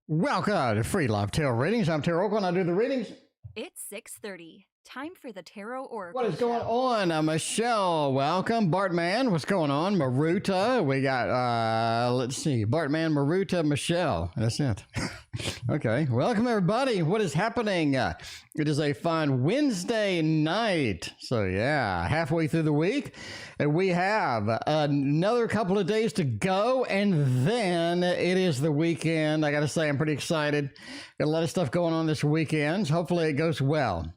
Welcome to Free Live Tarot Readings. I'm TarotOracle and I do the readings. It's 6:30. Time for the TarotOracle. What is going on? Michelle, welcome. Bartman, what's going on? Maruta, we got, let's see, Bartman, Maruta, Michelle. That's it. Okay, welcome everybody. What is happening? It is a fine Wednesday night. So yeah, halfway through the week. And we have another couple of days to go. And then it is the weekend. I got to say, I'm pretty excited. Got a lot of stuff going on this weekend. Hopefully it goes well.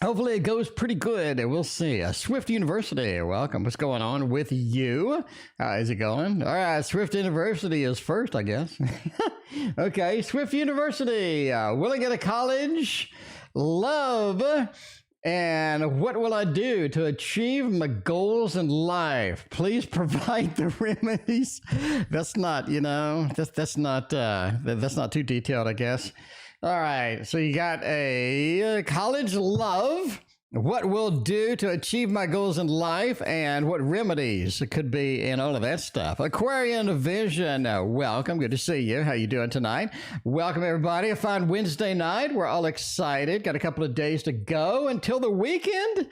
Hopefully it goes pretty good. We'll see. Swift University, welcome. What's going on with you? How is it going? All right, Swift University is first, I guess. Okay, Swift University. Will I get a college? Love. And what will I do to achieve my goals in life? Please provide the remedies. That's not, you know, that's not too detailed, I guess. All right, so you got a college love. What will do to achieve my goals in life and what remedies it could be and all of that stuff. Aquarian Vision, welcome. Good to see you. How you doing tonight? Welcome, everybody. A fine Wednesday night. We're all excited. Got a couple of days to go until the weekend.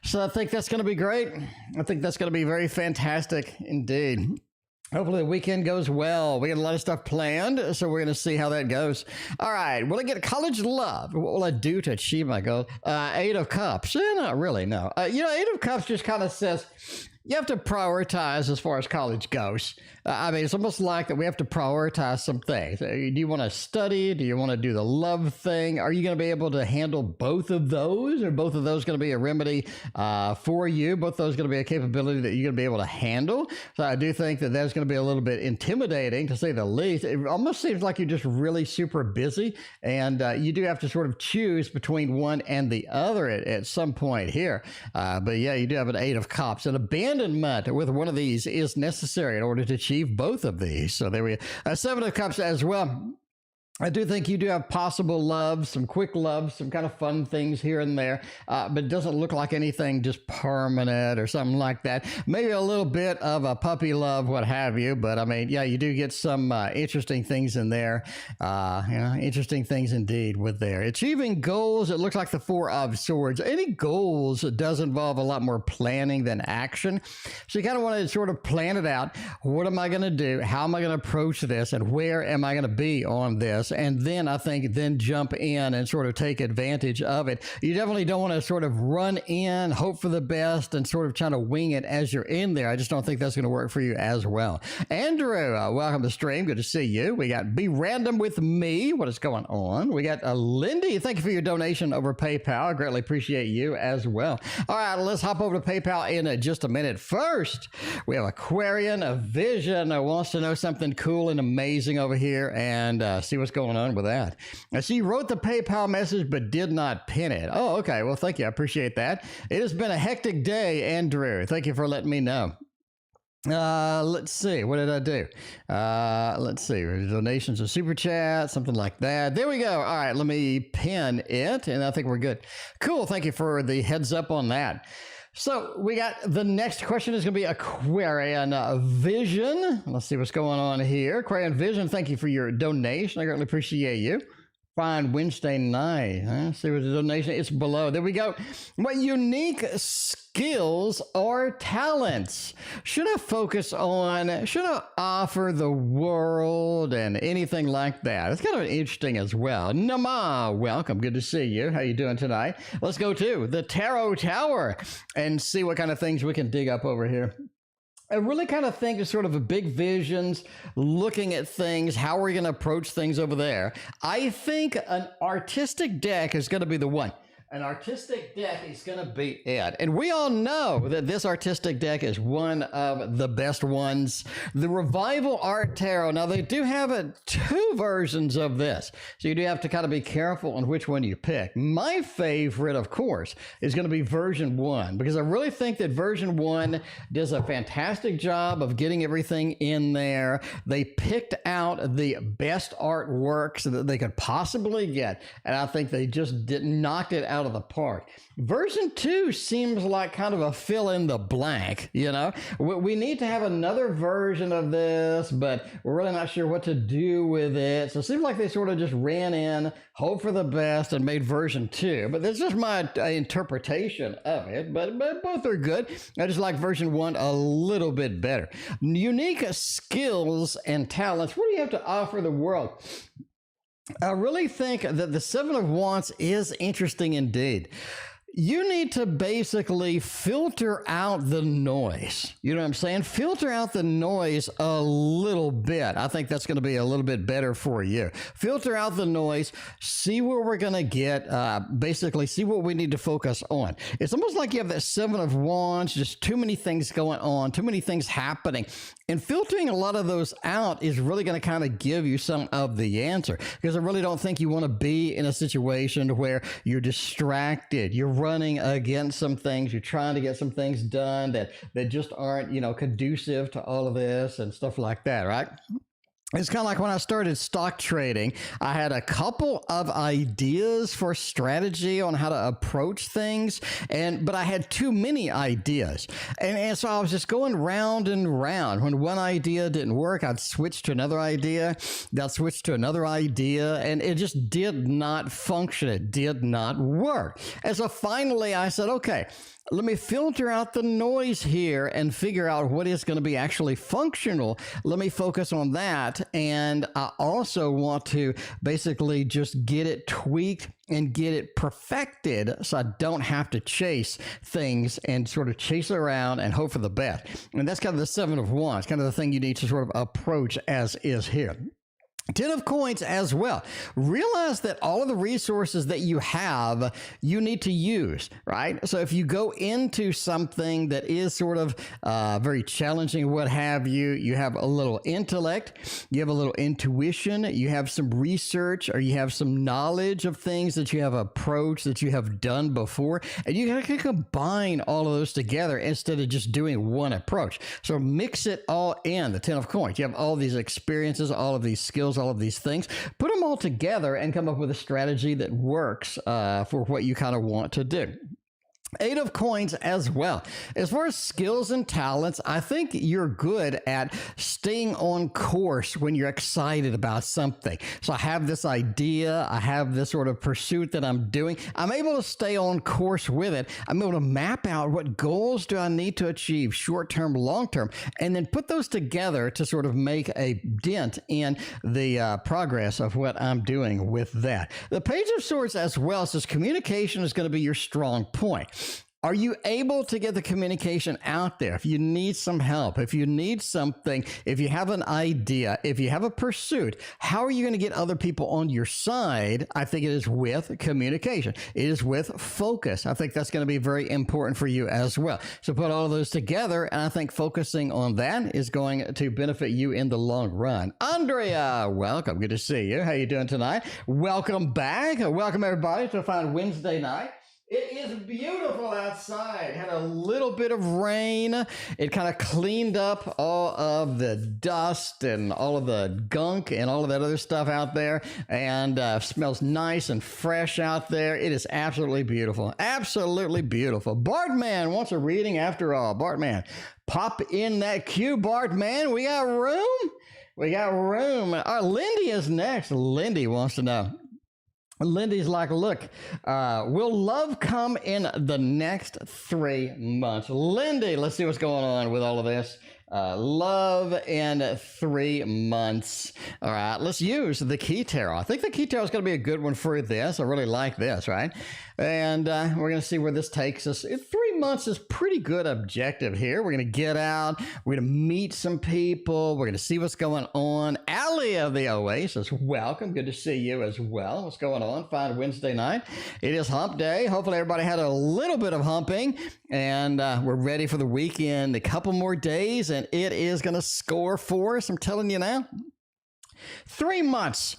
So I think that's going to be great. I think that's going to be very fantastic indeed. Hopefully the weekend goes well. We got a lot of stuff planned, so we're going to see how that goes. All right, will I get college love? What will I do to achieve my goal? Eight of Cups. Not really, no. You know, Eight of Cups just kind of says you have to prioritize as far as college goes. I mean, it's almost like that we have to prioritize some things. Do you want to study? Do you want to do the love thing? Are you going to be able to handle both of those? Or both of those going to be a remedy for you? Both of those going to be a capability that you're going to be able to handle? So I do think that that's going to be a little bit intimidating, to say the least. It almost seems like you're just really super busy, and you do have to sort of choose between one and the other at some point here. But yeah, you do have an Eight of Cups. And abandonment with one of these is necessary in order to achieve both of these. So there we go. Seven of Cups as well. I do think you do have possible love, some quick love, some kind of fun things here and there, but it doesn't look like anything just permanent or something like that. Maybe a little bit of a puppy love, what have you, but I mean, yeah, you do get some interesting things in there, you know, interesting things indeed with there. Achieving goals, it looks like the Four of Swords. Any goals does involve a lot more planning than action, so you kind of want to sort of plan it out. What am I going to do? How am I going to approach this? And where am I going to be on this? this, and then I think then jump in and sort of take advantage of it. You definitely don't want to sort of run in, hope for the best, and sort of trying to wing it as you're in there. I just don't think that's going to work for you as well. Andrew, welcome to the stream. Good to see you. We got Be Random with Me. What is going on? We got Lindy. Thank you for your donation over PayPal. I greatly appreciate you as well. All right, let's hop over to PayPal in just a minute. First, we have Aquarian Vision wants to know something cool and amazing over here, and see what's going on with that. She wrote the PayPal message but did not pin it. Oh, okay. Well, thank you. I appreciate that. It has been a hectic day, Andrew. Thank you for letting me know. Let's see. What did I do? Let's see. Donations or super chat, something like that. There we go. All right. Let me pin it, and I think we're good. Cool. Thank you for the heads up on that. So we got the next question is going to be Aquarian Vision. Let's see what's going on here. Aquarian Vision, thank you for your donation. I greatly appreciate you. Fine Wednesday night. Huh? See what the donation it's below. There we go. What unique skills or talents should I focus on? Should I offer the world and anything like that? It's kind of interesting as well. Nama, welcome. Good to see you. How you doing tonight? Let's go to the Tarot Tower and see what kind of things we can dig up over here. I really kind of think of sort of a big visions, looking at things, how we're going to approach things over there. I think an artistic deck is going to be the one. An artistic deck is going to be it. And we all know that this artistic deck is one of the best ones. The Revival Art Tarot. Now, they do have two versions of this. So you do have to kind of be careful on which one you pick. My favorite, of course, is going to be version 1, because I really think that version 1 does a fantastic job of getting everything in there. They picked out the best artworks that they could possibly get. And I think they just knocked it out of the park. Version 2 seems like kind of a fill in the blank, you know. We need to have another version of this, but we're really not sure what to do with it. So it seems like they sort of just ran in, hope for the best, and made version 2. But that's just my interpretation of it, but both are good. I just like version 1 a little bit better. Unique skills and talents. What do you have to offer the world? I really think that the Seven of Wands is interesting indeed. You need to basically filter out the noise. You know what I'm saying? Filter out the noise a little bit. I think that's going to be a little bit better for you. Filter out the noise, see where we're going to get, basically see what we need to focus on. It's almost like you have that Seven of Wands, just too many things going on, too many things happening. And filtering a lot of those out is really going to kind of give you some of the answer, because I really don't think you want to be in a situation where you're distracted, you're running against some things, you're trying to get some things done that just aren't, you know, conducive to all of this and stuff like that, right? It's kind of like when I started stock trading, I had a couple of ideas for strategy on how to approach things, but I had too many ideas. And so I was just going round and round. When one idea didn't work, I'd switch to another idea, I'd switch to another idea, and it just did not function. It did not work. And so finally I said, okay, let me filter out the noise here and figure out what is going to be actually functional. Let me focus on that. And I also want to basically just get it tweaked and get it perfected so I don't have to chase things and sort of chase around and hope for the best. And that's kind of the Seven of Wands, kind of the thing you need to sort of approach as is here. 10 of Coins as well. Realize that all of the resources that you have, you need to use, right? So if you go into something that is sort of very challenging, what have you, you have a little intellect, you have a little intuition, you have some research, or you have some knowledge of things that you have approached, that you have done before, and you can combine all of those together instead of just doing one approach. So mix it all in, the 10 of Coins. You have all these experiences, all of these skills, all of these things, put them all together and come up with a strategy that works for what you kind of want to do. Eight of coins as well. As far as skills and talents, I think you're good at staying on course when you're excited about something. So I have this idea, I have this sort of pursuit that I'm doing. I'm able to stay on course with it. I'm able to map out what goals do I need to achieve, short-term, long-term, and then put those together to sort of make a dent in the progress of what I'm doing with that. The Page of Swords as well says communication is going to be your strong point. Are you able to get the communication out there? If you need some help, if you need something, if you have an idea, if you have a pursuit, how are you going to get other people on your side? I think it is with communication. It is with focus. I think that's going to be very important for you as well. So put all of those together, and I think focusing on that is going to benefit you in the long run. Andrea, welcome. Good to see you. How you doing tonight? Welcome back. Welcome everybody to a fine Wednesday night. It is beautiful outside. Had a little bit of rain. It kind of cleaned up all of the dust and all of the gunk and all of that other stuff out there, and smells nice and fresh out there. It is absolutely beautiful. Absolutely beautiful. Bartman wants a reading after all. Bartman, pop in that queue, Bartman. We got room. We got room. Lindy is next. Lindy wants to know. Lindy's like, look, will love come in the next 3 months? Lindy, let's see what's going on with all of this. Love in 3 months. All right, let's use the Key Tarot. I think the Key Tarot is going to be a good one for this. I really like this, right? And we're going to see where this takes us. 3 months is pretty good objective here. We're going to get out. We're going to meet some people. We're going to see what's going on. Alleyoftheoasis, welcome. Good to see you as well. What's going on? Fine Wednesday night. It is hump day. Hopefully everybody had a little bit of humping, and we're ready for the weekend. A couple more days, and it is going to score for us. I'm telling you now. 3 months.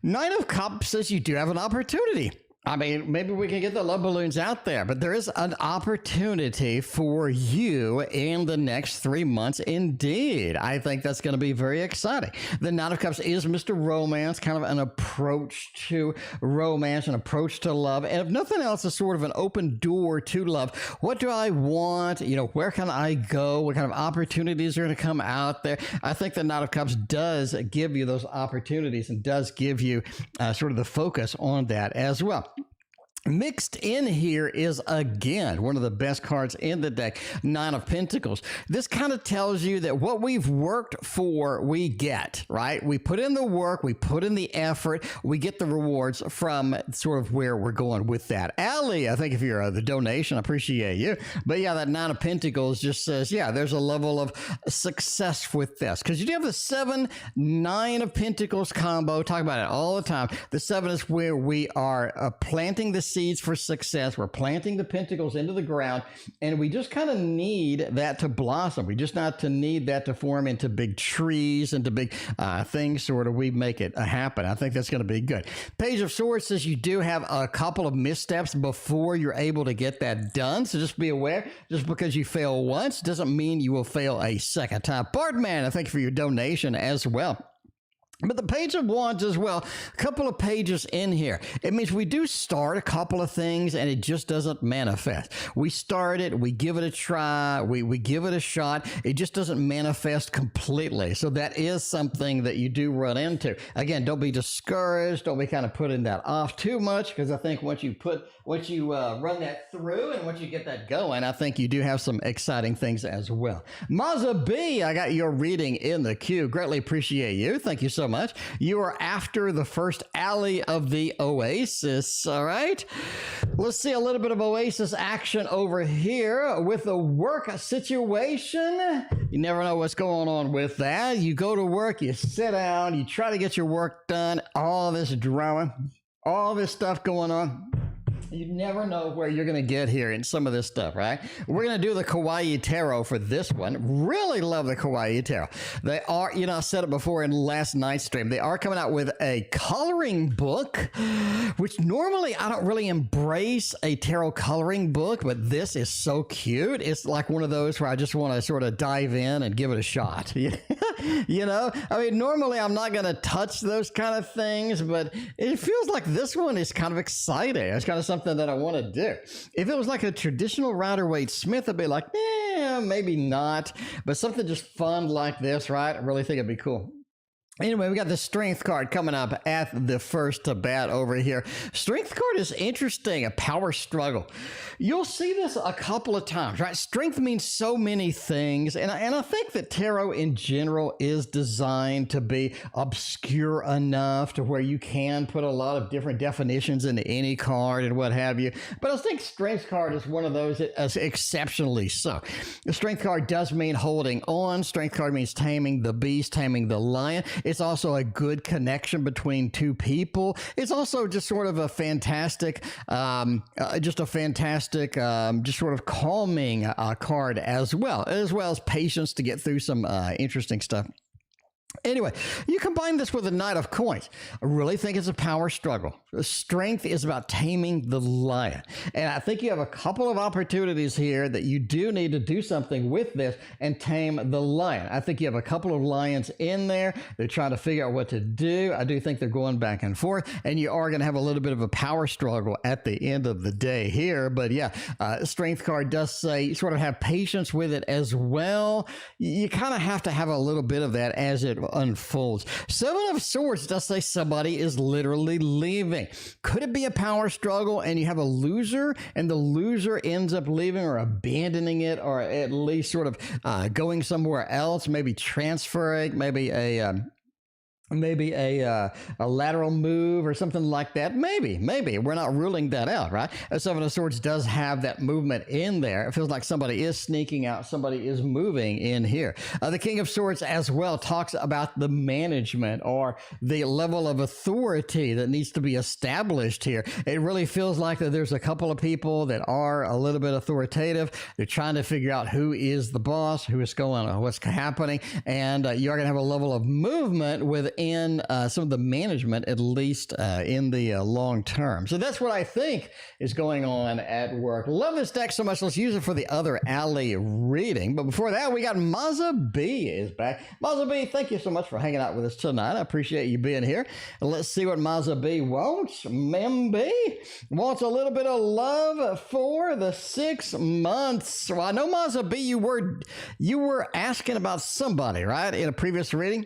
Knight of Cups says you do have an opportunity. I mean, maybe we can get the love balloons out there, but there is an opportunity for you in the next 3 months. Indeed. I think that's going to be very exciting. The Knight of Cups is Mr. Romance, kind of an approach to romance, an approach to love. And if nothing else, is sort of an open door to love. What do I want? You know, where can I go? What kind of opportunities are going to come out there? I think the Knight of Cups does give you those opportunities and does give you sort of the focus on that as well. Mixed in here is, again, one of the best cards in the deck, Nine of Pentacles. This kind of tells you that what we've worked for, we get, right? We put in the work, we put in the effort, we get the rewards from sort of where we're going with that. Allie, I think if you're the donation, I appreciate you. But yeah, that Nine of Pentacles just says, yeah, there's a level of success with this. Because you do have the 7, 9 of Pentacles combo. Talk about it all the time. The 7 is where we are planting the seeds for success. We're planting the pentacles into the ground, and we just kind of need that to blossom. We just not to need that to form into big trees, into big things, sort of. We make it happen. I think that's going to be good. Page of Swords says you do have a couple of missteps before you're able to get that done. So just be aware, just because you fail once doesn't mean you will fail a second time. Bartman, I thank you for your donation as well. But the Page of Wands as well, a couple of pages in here. It means we do start a couple of things and it just doesn't manifest. We start it, we give it a try, we give it a shot. It just doesn't manifest completely. So that is something that you do run into. Again, don't be discouraged. Don't be kind of putting that off too much, because I think once you run that through and once you get that going, I think you do have some exciting things as well. Maja B, I got your reading in the queue. Greatly appreciate you. Thank you so much. You are after the first Alley of the Oasis. All right. Let's see a little bit of Oasis action over here with the work situation. You never know what's going on with that. You go to work, you sit down, you try to get your work done, all this drama, all this stuff going on. You never know where you're going to get here in some of this stuff, right? We're going to do the Kawaii Tarot for this one. Really love the Kawaii Tarot. They are, you know, I said it before in last night's stream, they are coming out with a coloring book, which normally I don't really embrace a tarot coloring book, but this is so cute. It's like one of those where I just want to sort of dive in and give it a shot. You know, I mean, normally I'm not going to touch those kind of things, but it feels like this one is kind of exciting. It's kind of something something that I want to do. If it was like a traditional Rider-Waite Smith, I'd be like, maybe not. But something just fun like this, right? I really think it'd be cool. Anyway, we got the strength card coming up at the first to bat over here. Strength card is interesting, a power struggle. You'll see this a couple of times, right? Strength means so many things, and I think that tarot in general is designed to be obscure enough to where you can put a lot of different definitions into any card and what have you. But I think strength card is one of those that is exceptionally so. The strength card does mean holding on. Strength card means taming the beast, taming the lion. It's also a good connection between two people. It's also just sort of a fantastic, just sort of calming card as well as patience to get through some interesting stuff. Anyway, you combine this with the Knight of Coins. I really think it's a power struggle. Strength is about taming the lion. And I think you have a couple of opportunities here that you do need to do something with this and tame the lion. I think you have a couple of lions in there. They're trying to figure out what to do. I do think they're going back and forth. And you are going to have a little bit of a power struggle at the end of the day here. But yeah, Strength card does say you sort of have patience with it as well. You kind of have to have a little bit of that as it unfolds. Seven of Swords does say somebody is literally leaving. Could it be a power struggle and you have a loser and the loser ends up leaving or abandoning it, or at least sort of going somewhere else, maybe transferring, maybe a lateral move or something like that. Maybe we're not ruling that out, right? Seven of Swords does have that movement in there. It feels like somebody is sneaking out, somebody is moving in here. The King of Swords as well talks about the management or the level of authority that needs to be established here. It really feels like that there's a couple of people that are a little bit authoritative. They're trying to figure out who is the boss, who is going on, what's happening, and you're going to have a level of movement within some of the management, at least in the long term. So that's what I think is going on at work. Love this deck so much. Let's use it for the other Alley reading. But before that, we got Maja B is back. Maja B, thank you so much for hanging out with us tonight. I appreciate you being here. And let's see what Maja B wants. Mem B wants a little bit of love for the 6 months. Well, I know Maja B, you were asking about somebody, right, in a previous reading.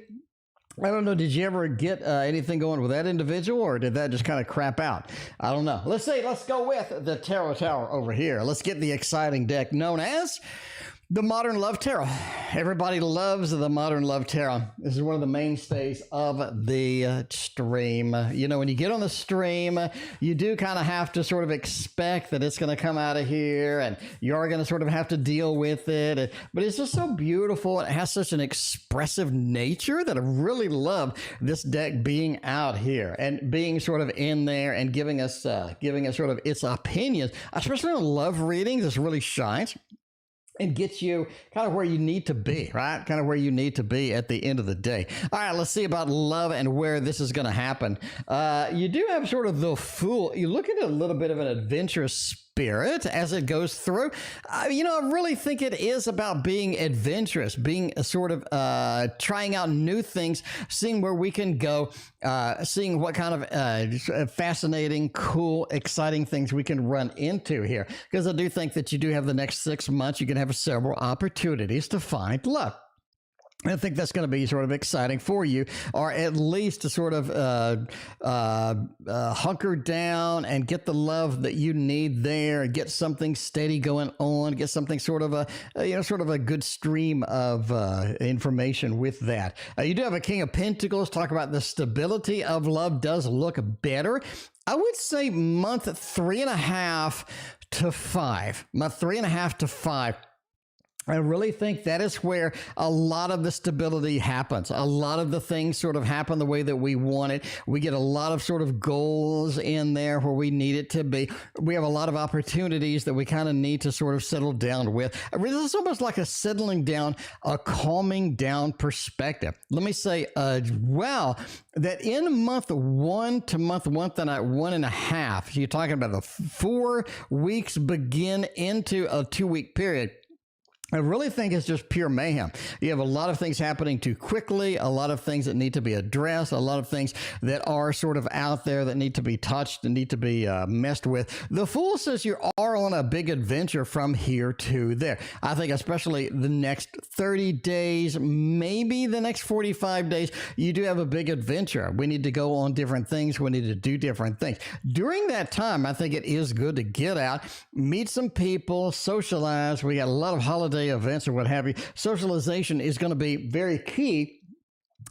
I don't know, did you ever get anything going with that individual, or did that just kind of crap out? I don't know. Let's see. Let's go with the Tarot Tower over here. Let's get the exciting deck known as the Modern Love Tarot. Everybody loves the Modern Love Tarot. This is one of the mainstays of the stream. You know, when you get on the stream, you do kind of have to sort of expect that it's going to come out of here, and you're going to sort of have to deal with it. But it's just so beautiful. It has such an expressive nature that I really love this deck being out here and being sort of in there and giving us sort of its opinions, especially on love readings. This really shines and gets you kind of where you need to be, right? Kind of where you need to be at the end of the day. All right, let's see about love and where this is going to happen. You do have sort of the Fool. You look at a little bit of an adventurous spirit as it goes through. I really think it is about being adventurous, being sort of trying out new things, seeing where we can go, seeing what kind of fascinating, cool, exciting things we can run into here. Because I do think that you do have the next 6 months, you can have several opportunities to find love. I think that's going to be sort of exciting for you, or at least to sort of hunker down and get the love that you need there, and get something steady going on, get something sort of a good stream of information with that. You do have a King of Pentacles. Talk about the stability of love does look better. I would say month 3.5 to 5. Month 3.5 to 5. I really think that is where a lot of the stability happens. A lot of the things sort of happen the way that we want it. We get a lot of sort of goals in there where we need it to be. We have a lot of opportunities that we kind of need to sort of settle down with. It's almost like a settling down, a calming down perspective. Let me say, that in month 1 to month 1.5, you're talking about the 4 weeks begin into a 2-week period. I really think it's just pure mayhem. You have a lot of things happening too quickly, a lot of things that need to be addressed, a lot of things that are sort of out there that need to be touched and need to be messed with. The Fool says you are on a big adventure from here to there. I think especially the next 30 days, maybe the next 45 days, you do have a big adventure. We need to go on different things. We need to do different things. During that time, I think it is good to get out, meet some people, socialize. We got a lot of holiday events or what have you. Socialization is going to be very key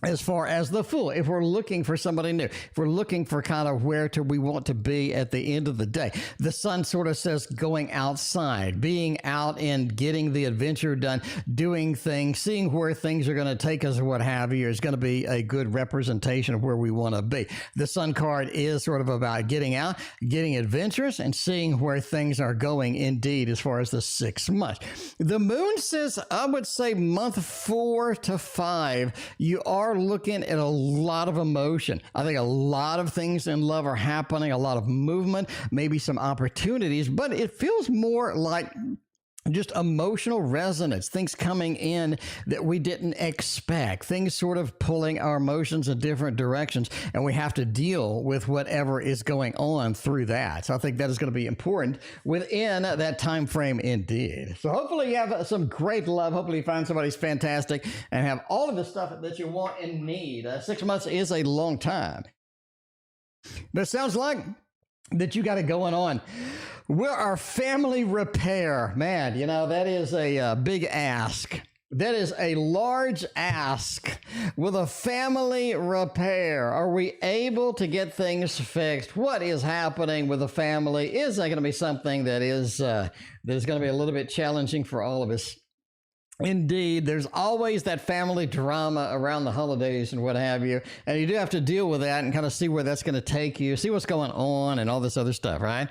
as far as the Fool. If we're looking for somebody new, if we're looking for kind of where we want to be at the end of the day, the Sun sort of says going outside, being out and getting the adventure done, doing things, seeing where things are going to take us or what have you is going to be a good representation of where we want to be. The Sun card is sort of about getting out, getting adventurous, and seeing where things are going indeed as far as the 6 months. The Moon says, I would say month 4 to 5, you are looking at a lot of emotion. I think a lot of things in love are happening, a lot of movement, maybe some opportunities, but it feels more like just emotional resonance, things coming in that we didn't expect, things sort of pulling our emotions in different directions, and we have to deal with whatever is going on through that. So I think that is going to be important within that time frame indeed. So hopefully you have some great love. Hopefully you find somebody's fantastic and have all of the stuff that you want and need. 6 months is a long time. But it sounds like that you got it going on. We're our family repair. Man, you know, that is a big ask. That is a large ask with a family repair. Are we able to get things fixed? What is happening with the family? Is that going to be something that is going to be a little bit challenging for all of us? Indeed, there's always that family drama around the holidays and what have you, and you do have to deal with that and kind of see where that's going to take you, see what's going on and all this other stuff, right?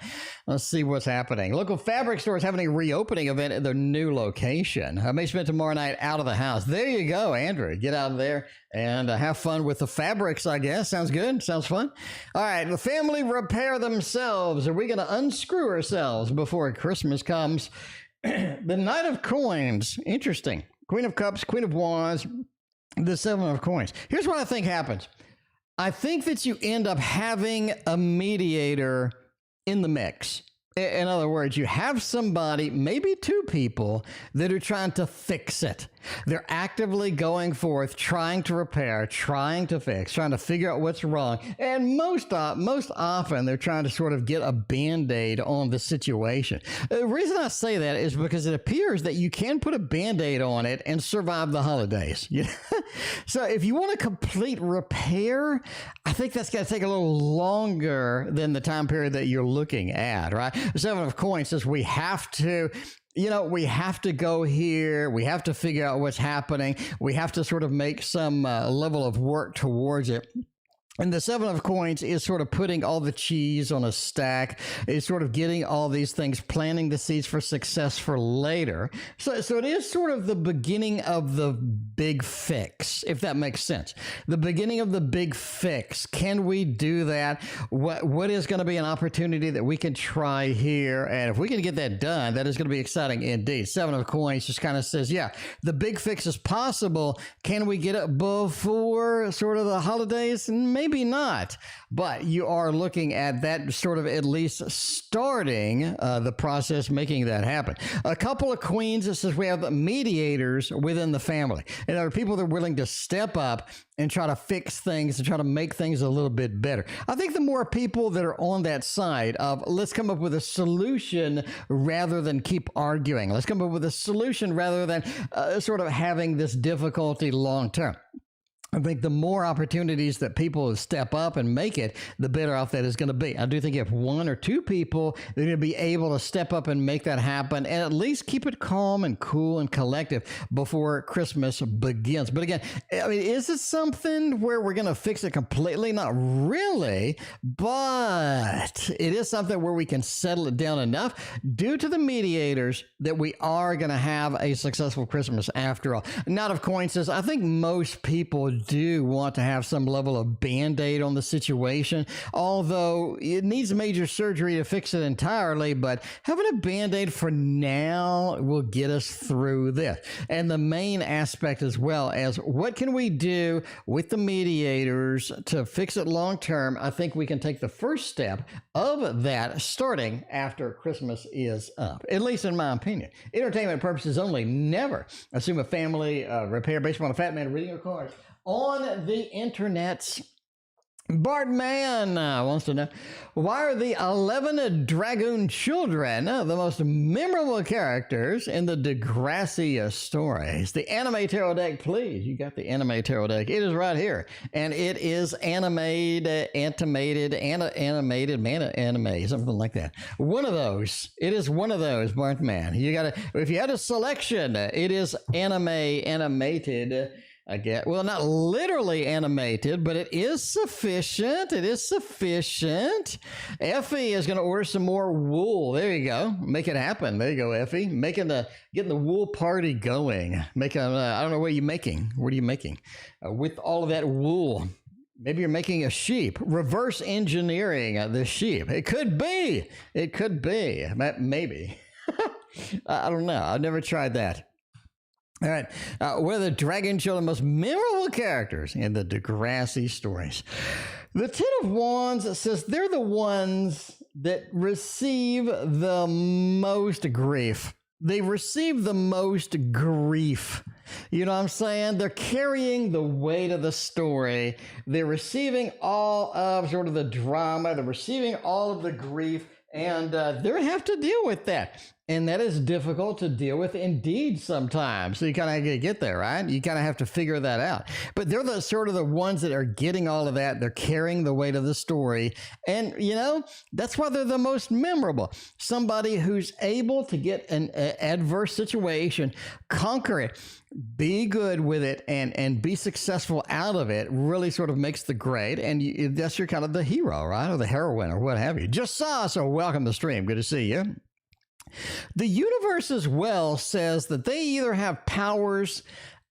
Let's see what's happening. Local fabric store is having a reopening event at their new location. I may spend tomorrow night out of the house. There you go, Andrew. Get out of there and have fun with the fabrics, I guess. Sounds good. Sounds fun. All right, the family repair themselves. Are we going to unscrew ourselves before Christmas comes? The Knight of Coins, interesting. Queen of Cups, Queen of Wands, the 7 of Coins. Here's what I think happens. I think that you end up having a mediator in the mix. In other words, you have somebody, maybe 2 people, that are trying to fix it. They're actively going forth, trying to repair, trying to fix, trying to figure out what's wrong. And most often, they're trying to sort of get a Band-Aid on the situation. The reason I say that is because it appears that you can put a Band-Aid on it and survive the holidays. So if you want a complete repair, I think that's going to take a little longer than the time period that you're looking at, right? The 7 of Coins says we have to go here. We have to figure out what's happening. We have to sort of make some level of work towards it. And the 7 of Coins is sort of putting all the cheese on a stack. It's sort of getting all these things, planting the seeds for success for later. So it is sort of the beginning of the big fix, if that makes sense. The beginning of the big fix. Can we do that? What is going to be an opportunity that we can try here? And if we can get that done, that is going to be exciting indeed. 7 of Coins just kind of says, yeah, the big fix is possible. Can we get it before sort of the holidays? Maybe not, but you are looking at that sort of at least starting the process, making that happen. A couple of Queens, it says we have mediators within the family. And there are people that are willing to step up and try to fix things and try to make things a little bit better. I think the more people that are on that side of let's come up with a solution rather than keep arguing. Let's come up with a solution rather than sort of having this difficulty long term. I think the more opportunities that people step up and make it, the better off that is going to be. I do think if 1 or 2 people, they're going to be able to step up and make that happen and at least keep it calm and cool and collective before Christmas begins. But again, I mean, is it something where we're going to fix it completely? Not really, but it is something where we can settle it down enough due to the mediators that we are going to have a successful Christmas after all. Knight of Coins says, I think most people do want to have some level of band-aid on the situation, although it needs major surgery to fix it entirely, but having a band-aid for now will get us through this. And the main aspect as well as what can we do with the mediators to fix it long-term, I think we can take the first step of that starting after Christmas is up, at least in my opinion. Entertainment purposes only, never assume a family repair based on a fat man reading a card on the internet. Bartman wants to know, why are the 11 Dragoon children the most memorable characters in the Degrassi stories? The anime tarot deck, please. You got the anime tarot deck. It is right here. And it is animated, something like that. One of those. It is one of those, Bartman. You got to, if you had a selection, it is animated. Again, well, not literally animated, but it is sufficient. It is sufficient. Effie is going to order some more wool. There you go. Make it happen. There you go, Effie. Getting the wool party going. I don't know what you're making. What are you making with all of that wool? Maybe you're making a sheep. Reverse engineering the sheep. It could be. It could be. Maybe. I don't know. I've never tried that. All right, what are the Dragon Children most memorable characters in the Degrassi stories? The Ten of Wands says they're the ones that receive the most grief. They receive the most grief. You know what I'm saying? They're carrying the weight of the story. They're receiving all of sort of the drama. They're receiving all of the grief. And they have to deal with that. And that is difficult to deal with indeed sometimes. So you kind of get there, right? You kind of have to figure that out. But they're the sort of the ones that are getting all of that. They're carrying the weight of the story. And, you know, that's why they're the most memorable. Somebody who's able to get an adverse situation, conquer it, be good with it, and be successful out of it really sort of makes the grade. And that's your kind of the hero, right? Or the heroine or what have you. Just saw, so welcome to the stream. Good to see you. The universe as well says that they either have powers,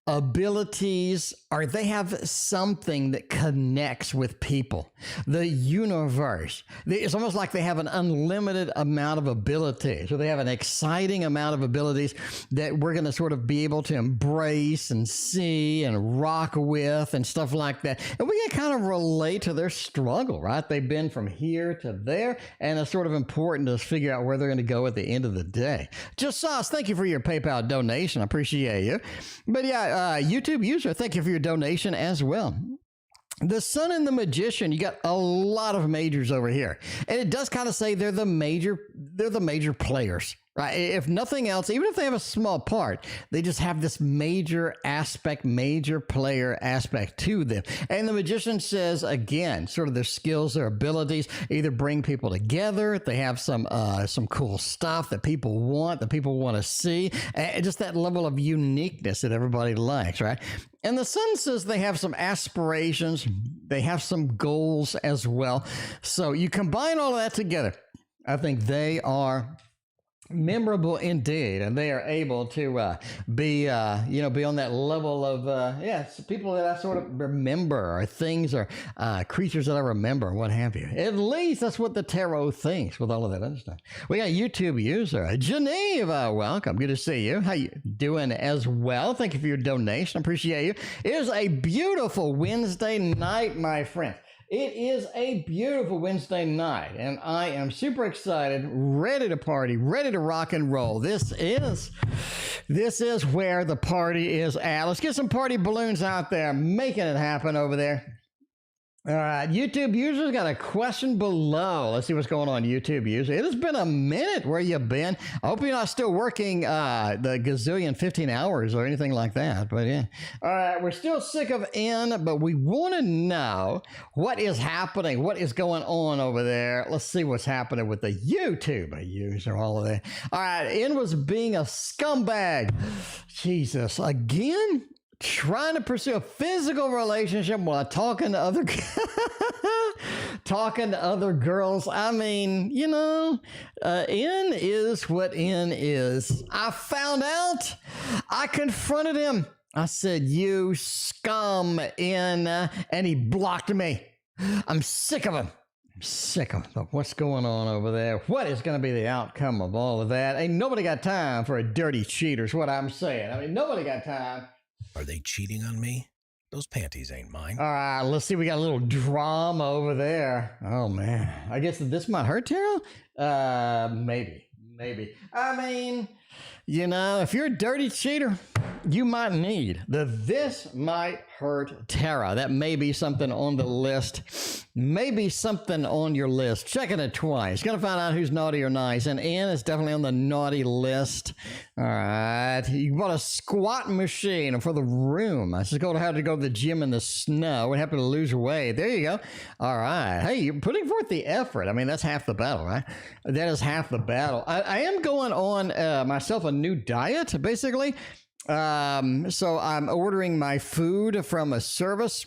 abilities, or they have something that connects with people. The universe, it's almost like they have an unlimited amount of abilities, so they have an exciting amount of abilities that we're going to sort of be able to embrace and see and rock with and stuff like that. And we can kind of relate to their struggle, right? They've been from here to there, and it's sort of important to figure out where they're going to go at the end of the day. Just Sauce, thank you for your PayPal donation. I appreciate you. But yeah, YouTube user, thank you for your donation as well. The Sun and the Magician, you got a lot of majors over here. And it does kind of say they're the major players, right? If nothing else, even if they have a small part, they just have this major aspect, major player aspect to them. And the Magician says, again, sort of their skills, their abilities, either bring people together, they have some cool stuff that people want to see, and just that level of uniqueness that everybody likes, right? And the Sun says they have some aspirations, they have some goals as well. So you combine all of that together, I think they are memorable indeed, and they are able to be on that level of people that I sort of remember, or things, or creatures that I remember, and what have you. At least that's what the tarot thinks with all of that other stuff. We got YouTube user Genevieve, welcome, good to see you. How you doing as well? Thank you for your donation, I appreciate you. It is a beautiful Wednesday night, my friend. It is a beautiful Wednesday night, and I am super excited, ready to party, ready to rock and roll. This is where the party is at. Let's get some party balloons out there, making it happen over there. All right, YouTube users got a question below. Let's see what's going on, YouTube user. It has been a minute. Where you been? I hope you're not still working the gazillion 15 hours or anything like that. But yeah. All right, we're still sick of N, but we want to know what is happening, what is going on over there. Let's see what's happening with the YouTube user, all of that. All right, N was being a scumbag. Jesus, again? Trying to pursue a physical relationship while talking to other girls. I mean, you know, N is what N is. I found out. I confronted him. I said, you scum in, and he blocked me. I'm sick of him. I'm sick of him. What's going on over there? What is going to be the outcome of all of that? Ain't nobody got time for a dirty cheater is what I'm saying. I mean, nobody got time. Are they cheating on me? Those panties ain't mine. All right, let's see. We got a little drama over there. Oh, man. I guess this might hurt, Taro? Maybe. I mean, you know, if you're a dirty cheater, you might need this might hurt Tara. That may be something on the list. Maybe something on your list. Checking it twice. Gonna find out who's naughty or nice. And Ian is definitely on the naughty list. All right. You bought a squat machine for the room. I just had to go to the gym in the snow. What happened to lose weight? There you go. All right. Hey, you're putting forth the effort. I mean, that's half the battle, right? That is half the battle. I am going on myself a new diet, basically. So I'm ordering my food from a service.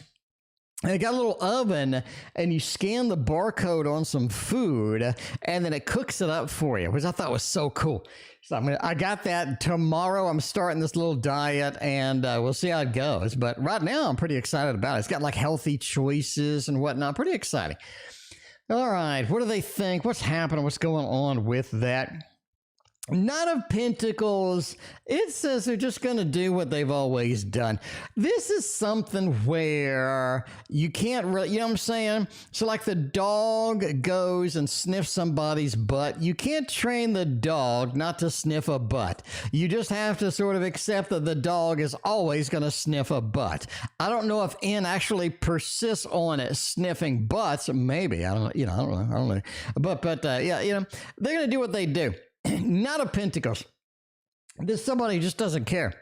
And it got a little oven, and you scan the barcode on some food, and then it cooks it up for you, which I thought was so cool. So I got that tomorrow. I'm starting this little diet, and we'll see how it goes. But right now, I'm pretty excited about it. It's got like healthy choices and whatnot. Pretty exciting. All right. What do they think? What's happening? What's going on with that? Knight of Pentacles, it says they're just going to do what they've always done. This is something where you can't really, you know what I'm saying? So like the dog goes and sniffs somebody's butt. You can't train the dog not to sniff a butt. You just have to sort of accept that the dog is always going to sniff a butt. I don't know if N actually persists on it, sniffing butts. Maybe. I don't know. But yeah, you know, they're going to do what they do. Not a Pentacles. There's somebody who just doesn't care.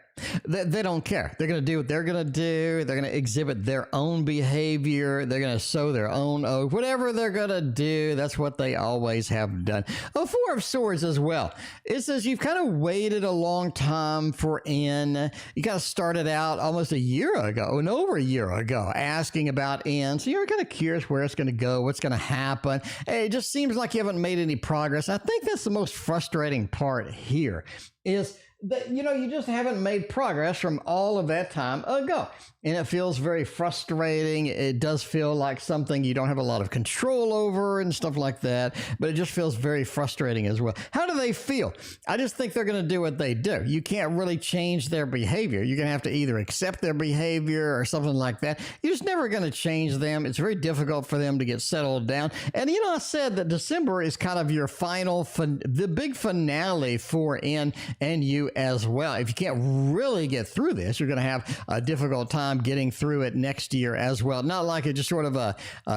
They don't care. They're going to do what they're going to do. They're going to exhibit their own behavior. They're going to sow their own oath. Whatever they're going to do, that's what they always have done. A Four of Swords as well. It says you've kind of waited a long time for N. You kind of started out almost a year ago, and over a year ago, asking about N. So you're kind of curious where it's going to go, what's going to happen. It just seems like you haven't made any progress. I think that's the most frustrating part here is that, you know, you just haven't made progress from all of that time ago. And it feels very frustrating. It does feel like something you don't have a lot of control over and stuff like that. But it just feels very frustrating as well. How do they feel? I just think they're going to do what they do. You can't really change their behavior. You're going to have to either accept their behavior or something like that. You're just never going to change them. It's very difficult for them to get settled down. And, you know, I said that December is kind of your final, the big finale for N and you as well. If you can't really get through this, you're going to have a difficult time getting through it next year as well. Not like it just sort of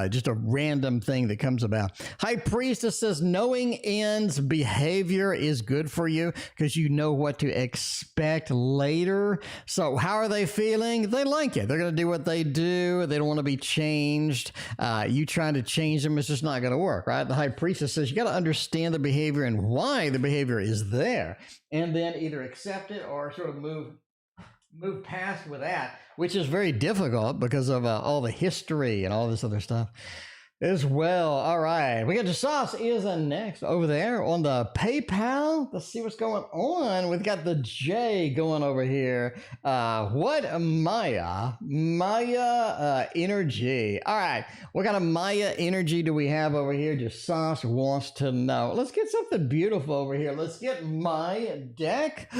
just a random thing that comes about. High Priestess says knowing N's behavior is good for you because you know what to expect later. So how are they feeling? They like it. They're going to do what they do. They don't want to be changed. You trying to change them is just not going to work, right? The High Priestess says you got to understand the behavior and why the behavior is there, and then either accept it or sort of move past with that, which is very difficult because of all the history and all this other stuff as well. All right, we got Sauce is next over there on the PayPal. Let's see what's going on. We've got the J going over here. What Maja energy. All right, what kind of Maja energy do we have over here? Sauce wants to know. Let's get something beautiful over here. Let's get my deck.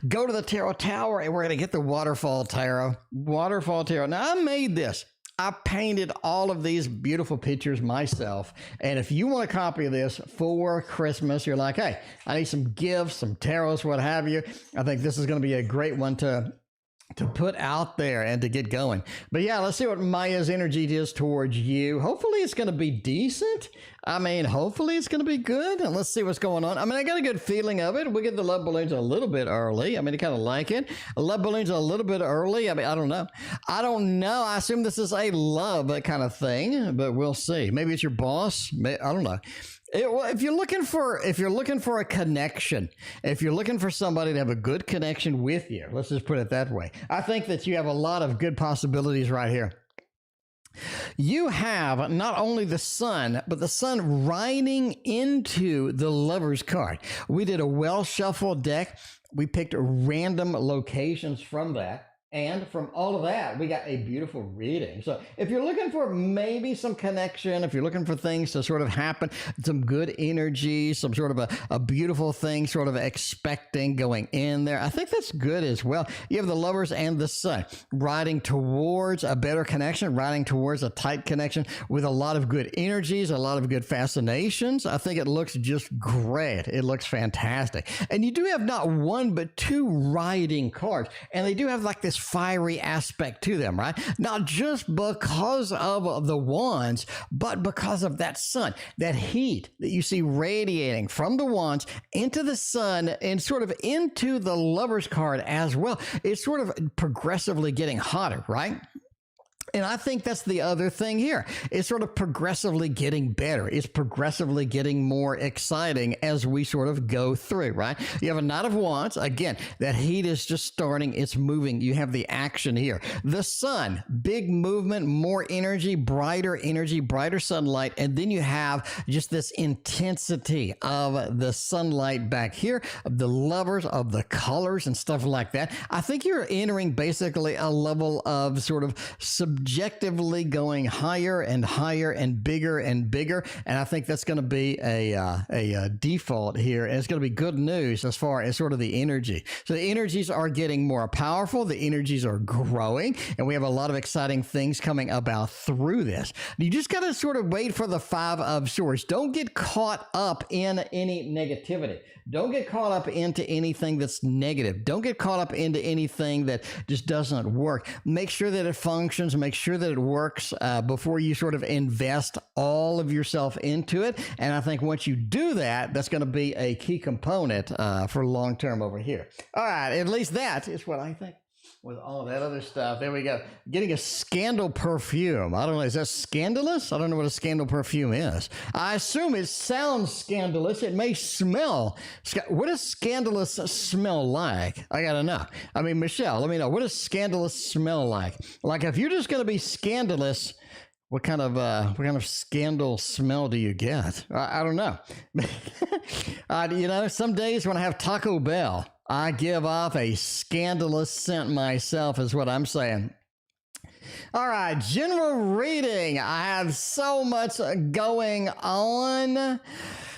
Go to the Tarot Tower, and we're gonna get the Waterfall Tarot. Waterfall Tarot. Now I made this. I painted all of these beautiful pictures myself. And if you want a copy of this for Christmas, you're like, hey, I need some gifts, some tarots, what have you. I think this is going to be a great one to put out there and to get going. But yeah, let's see what Maja's energy is towards you. Hopefully it's going to be decent. I mean, hopefully it's going to be good. And let's see what's going on. I mean, I got a good feeling of it. We get the love balloons a little bit early. I mean, I kind of like it. Love balloons a little bit early. I mean, I don't know. I assume this is a love kind of thing, but we'll see. Maybe it's your boss. I don't know. If you're looking for a connection, if you're looking for somebody to have a good connection with you, let's just put it that way. I think that you have a lot of good possibilities right here. You have not only the sun, but the sun riding into the Lover's card. We did a well-shuffled deck. We picked random locations from that. And from all of that, we got a beautiful reading. So if you're looking for maybe some connection, if you're looking for things to sort of happen, some good energy, some sort of a beautiful thing sort of expecting going in there, I think that's good as well. You have the Lovers and the Sun riding towards a better connection, riding towards a tight connection with a lot of good energies, a lot of good fascinations. I think it looks just great. It looks fantastic. And you do have not one, but two riding cards. And they do have like this fiery aspect to them, right? Not just because of the wands, but because of that sun, that heat that you see radiating from the wands into the sun and sort of into the Lovers card as well. It's sort of progressively getting hotter, right? And I think that's the other thing here. It's sort of progressively getting better. It's progressively getting more exciting as we sort of go through, right? You have a Knight of Wands. Again, that heat is just starting. It's moving. You have the action here. The sun, big movement, more energy, brighter sunlight. And then you have just this intensity of the sunlight back here, of the Lovers, of the colors and stuff like that. I think you're entering basically a level of sort of subjectively going higher and higher and bigger, and I think that's going to be a default here, and it's going to be good news as far as sort of the energy. So the energies are getting more powerful, the energies are growing, and we have a lot of exciting things coming about through this. You just got to sort of wait for the Five of Swords. Don't get caught up in any negativity. Don't get caught up into anything that's negative. Don't get caught up into anything that just doesn't work. Make sure that it functions. Make sure that it works before you sort of invest all of yourself into it. And I think once you do that, that's going to be a key component for long term over here. All right, at least that is what I think. With all that other stuff. There we go. Getting a scandal perfume. I don't know. Is that scandalous? I don't know what a scandal perfume is. I assume it sounds scandalous. It may smell. What does scandalous smell like? I got to know. I mean, Michelle, let me know. What does scandalous smell like? Like if you're just going to be scandalous, what kind of scandal smell do you get? I don't know. You know, some days when I have Taco Bell, I give off a scandalous scent myself, is what I'm saying. All right, general reading. I have so much going on.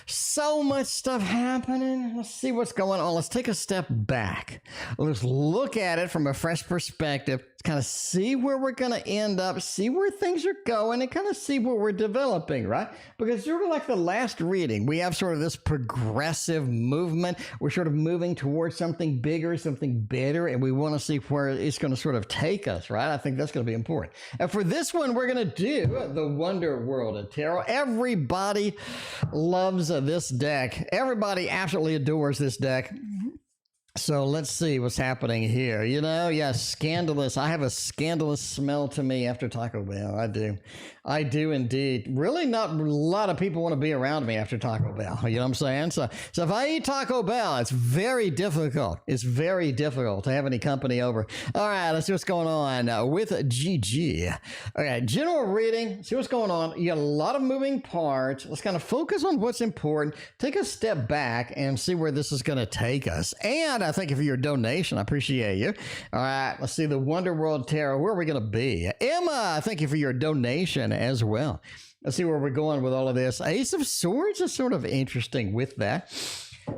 So much stuff happening. Let's see what's going on. Let's take a step back. Let's look at it from a fresh perspective. Let's kind of see where we're going to end up, see where things are going, and kind of see where we're developing, right? Because sort of like the last reading, we have sort of this progressive movement. We're sort of moving towards something bigger, something better, and we want to see where it's going to sort of take us, right? I think that's going to be important. And for this one, we're going to do the Wonder World of Tarot. Everybody loves this deck. Everybody absolutely adores this deck. So let's see what's happening here. You know, yeah, scandalous. I have a scandalous smell to me after Taco Bell. I do. I do indeed. Really not a lot of people want to be around me after Taco Bell. You know what I'm saying? So if I eat Taco Bell, it's very difficult. It's very difficult to have any company over. All right, let's see what's going on with GG. All right, general reading. See what's going on. You got a lot of moving parts. Let's kind of focus on what's important. Take a step back and see where this is going to take us. And I thank you for your donation. I appreciate you. All right, let's see the Wonder World Tarot. Where are we going to be? Emma, thank you for your donation as well. Let's see where we're going with all of this. Ace of Swords is sort of interesting with that.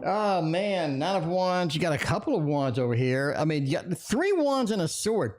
Oh, man. Knight of Wands. You got a couple of wands over here. I mean, you got 3 wands and a sword.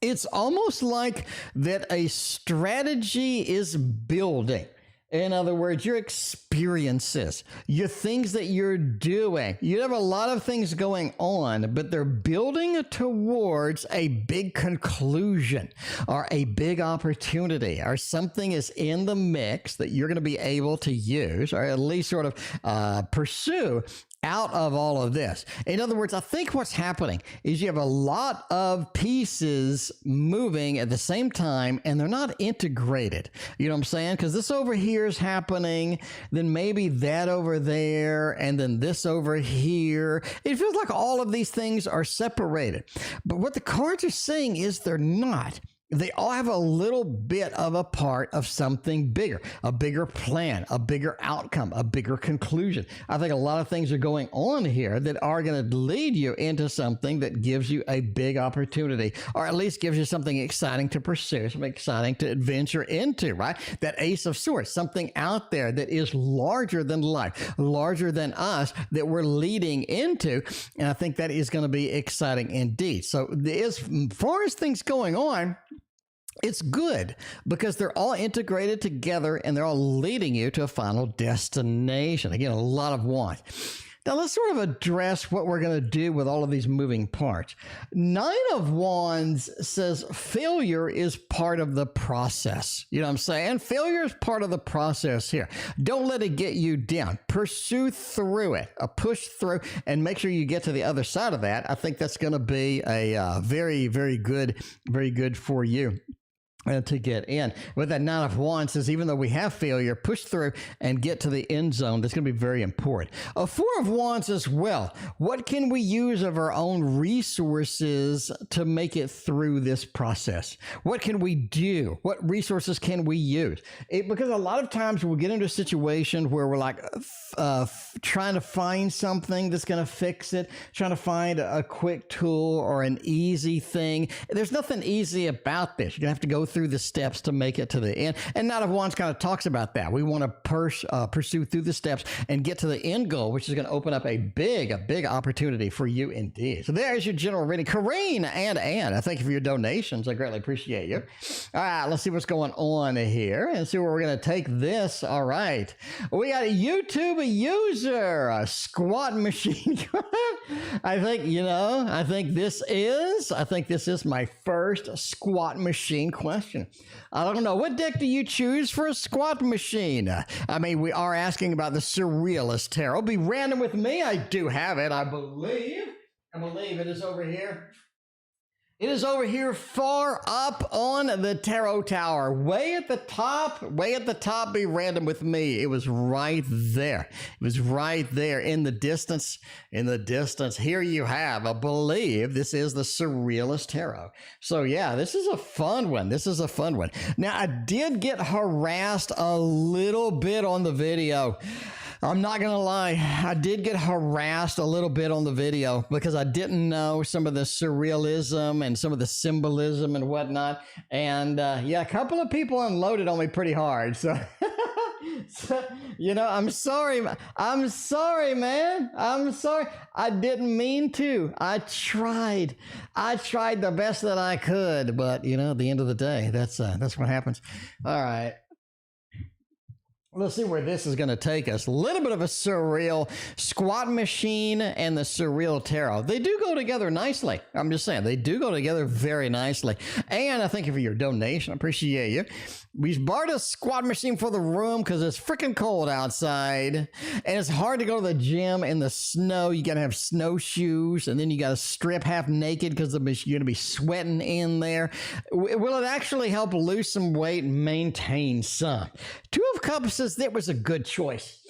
It's almost like that a strategy is building. In other words, your experiences, your things that you're doing. You have a lot of things going on, but they're building towards a big conclusion or a big opportunity or something is in the mix that you're going to be able to use or at least sort of pursue out of all of this. In other words, I think what's happening is you have a lot of pieces moving at the same time and they're not integrated. You know what I'm saying? Because this over here is happening, then maybe that over there, and then this over here. It feels like all of these things are separated. But what the cards are saying is they're not. they all have a little bit of a part of something bigger, a bigger plan, a bigger outcome, a bigger conclusion. I think a lot of things are going on here that are going to lead you into something that gives you a big opportunity, or at least gives you something exciting to pursue, something exciting to adventure into, right? That Ace of Swords, something out there that is larger than life, larger than us, that we're leading into. And I think that is going to be exciting indeed. So as far as things going on, it's good because they're all integrated together and they're all leading you to a final destination. Again, a lot of want. Now, let's sort of address what we're going to do with all of these moving parts. 9 of Wands says failure is part of the process. You know what I'm saying? Failure is part of the process here. Don't let it get you down. Pursue through it, push through, and make sure you get to the other side of that. I think that's going to be a very, very good for you. To get in. With that 9 of Wands says, even though we have failure, push through and get to the end zone. That's going to be very important. A 4 of Wands as well. What can we use of our own resources to make it through this process? What can we do? What resources can we use? Because a lot of times we'll get into a situation where we're like trying to find something that's going to fix it, trying to find a quick tool or an easy thing. There's nothing easy about this. You're going to have to go through the steps to make it to the end. And Knight of Wands kind of talks about that. We want to pursue through the steps and get to the end goal, which is going to open up a big opportunity for you indeed. So there's your general reading. Carine and Ann, I thank you for your donations. I greatly appreciate you. All right, let's see what's going on here and see where we're going to take this. All right. We got a YouTube user, a squat machine. I think this is my first squat machine question. I don't know. What deck do you choose for a squat machine? I mean, we are asking about the Surrealist Tarot. Be random with me. I do have it, I believe. It is over here. It is over here far up on the tarot tower. Way at the top, be random with me. It was right there. It was right there in the distance. Here you have, I believe this is the Surrealist Tarot. So yeah, this is a fun one. Now, I did get harassed a little bit on the video. I'm not going to lie. I did get harassed a little bit on the video because I didn't know some of the surrealism and some of the symbolism and whatnot. And a couple of people unloaded on me pretty hard. So, I'm sorry. I'm sorry, man. I'm sorry. I didn't mean to. I tried the best that I could. But, at the end of the day, that's what happens. All right. Let's see where this is going to take us. A little bit of a surreal squat machine and the surreal tarot. They do go together nicely. I'm just saying, they do go together very nicely. And I thank you for your donation. I appreciate you. We bought a squat machine for the room because it's freaking cold outside. And it's hard to go to the gym in the snow. You got to have snowshoes. And then you got to strip half naked because you're going to be sweating in there. Will it actually help lose some weight and maintain some? 2 of Cups says that was a good choice.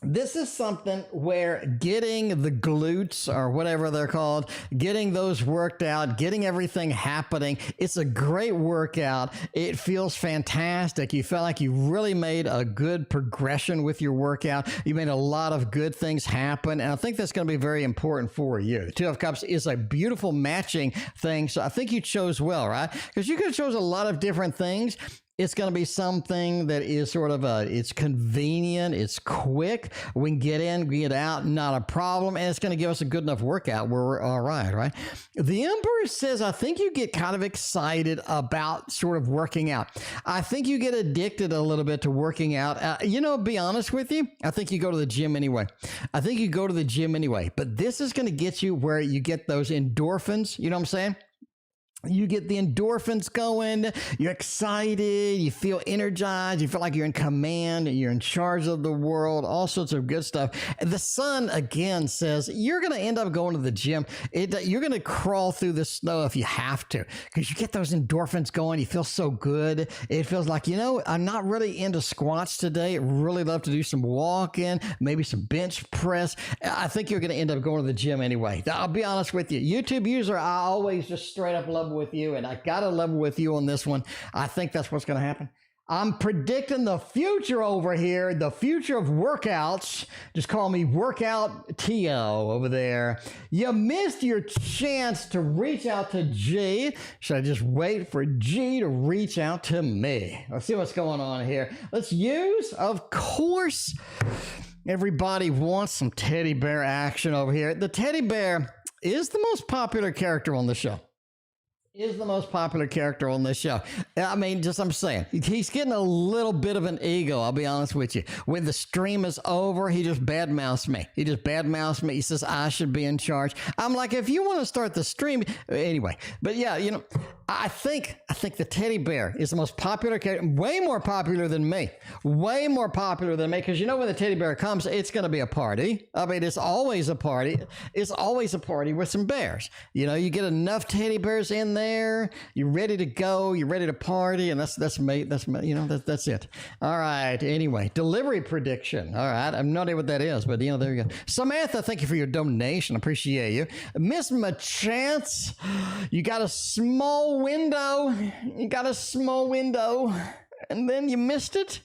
This is something where getting the glutes or whatever they're called, getting those worked out, getting everything happening, it's a great workout. It feels fantastic. You felt like you really made a good progression with your workout. You made a lot of good things happen. And I think that's going to be very important for you. The 2 of Cups is a beautiful matching thing. So I think you chose well, right? Because you could have chose a lot of different things. It's going to be something that is sort of it's convenient, it's quick. We can get in, get out, not a problem. And it's going to give us a good enough workout where we're all right? The Emperor says, I think you get kind of excited about sort of working out. I think you get addicted a little bit to working out. Be honest with you, I think you go to the gym anyway. But this is going to get you where you get those endorphins. You know what I'm saying? You get the endorphins going, you're excited, you feel energized, you feel like you're in command, you're in charge of the world, all sorts of good stuff. And the Sun, again, says you're going to end up going to the gym. You're going to crawl through the snow if you have to, because you get those endorphins going, you feel so good. It feels like, I'm not really into squats today. I'd really love to do some walking, maybe some bench press. I think you're going to end up going to the gym anyway. I'll be honest with you. YouTube user, I always just straight up love level with you, and I got to level with you on this one. I think that's what's going to happen. I'm predicting the future over here, the future of workouts. Just call me Workout T.O. over there. You missed your chance to reach out to G. Should I just wait for G to reach out to me? Let's see what's going on here. Let's use, of course, everybody wants some teddy bear action over here. The teddy bear is the most popular character on the show. Is the most popular character on this show. I mean, just I'm saying, he's getting a little bit of an ego, I'll be honest with you. When the stream is over, he just badmouths me. He just badmouths me. He says, I should be in charge. I'm like, if you want to start the stream, anyway. But yeah, you know, I think the teddy bear is the most popular character, way more popular than me. Way more popular than me, because you know when the teddy bear comes, it's going to be a party. I mean, it's always a party. It's always a party with some bears. You know, you get enough teddy bears in there, you're ready to go, you're ready to party, and that's me, you know, that's it. All right, anyway, delivery prediction. All right, I have no idea what that is, but you know, there you go. Samantha, thank you for your donation, appreciate you. Miss Machance, you got a small window, and then you missed it,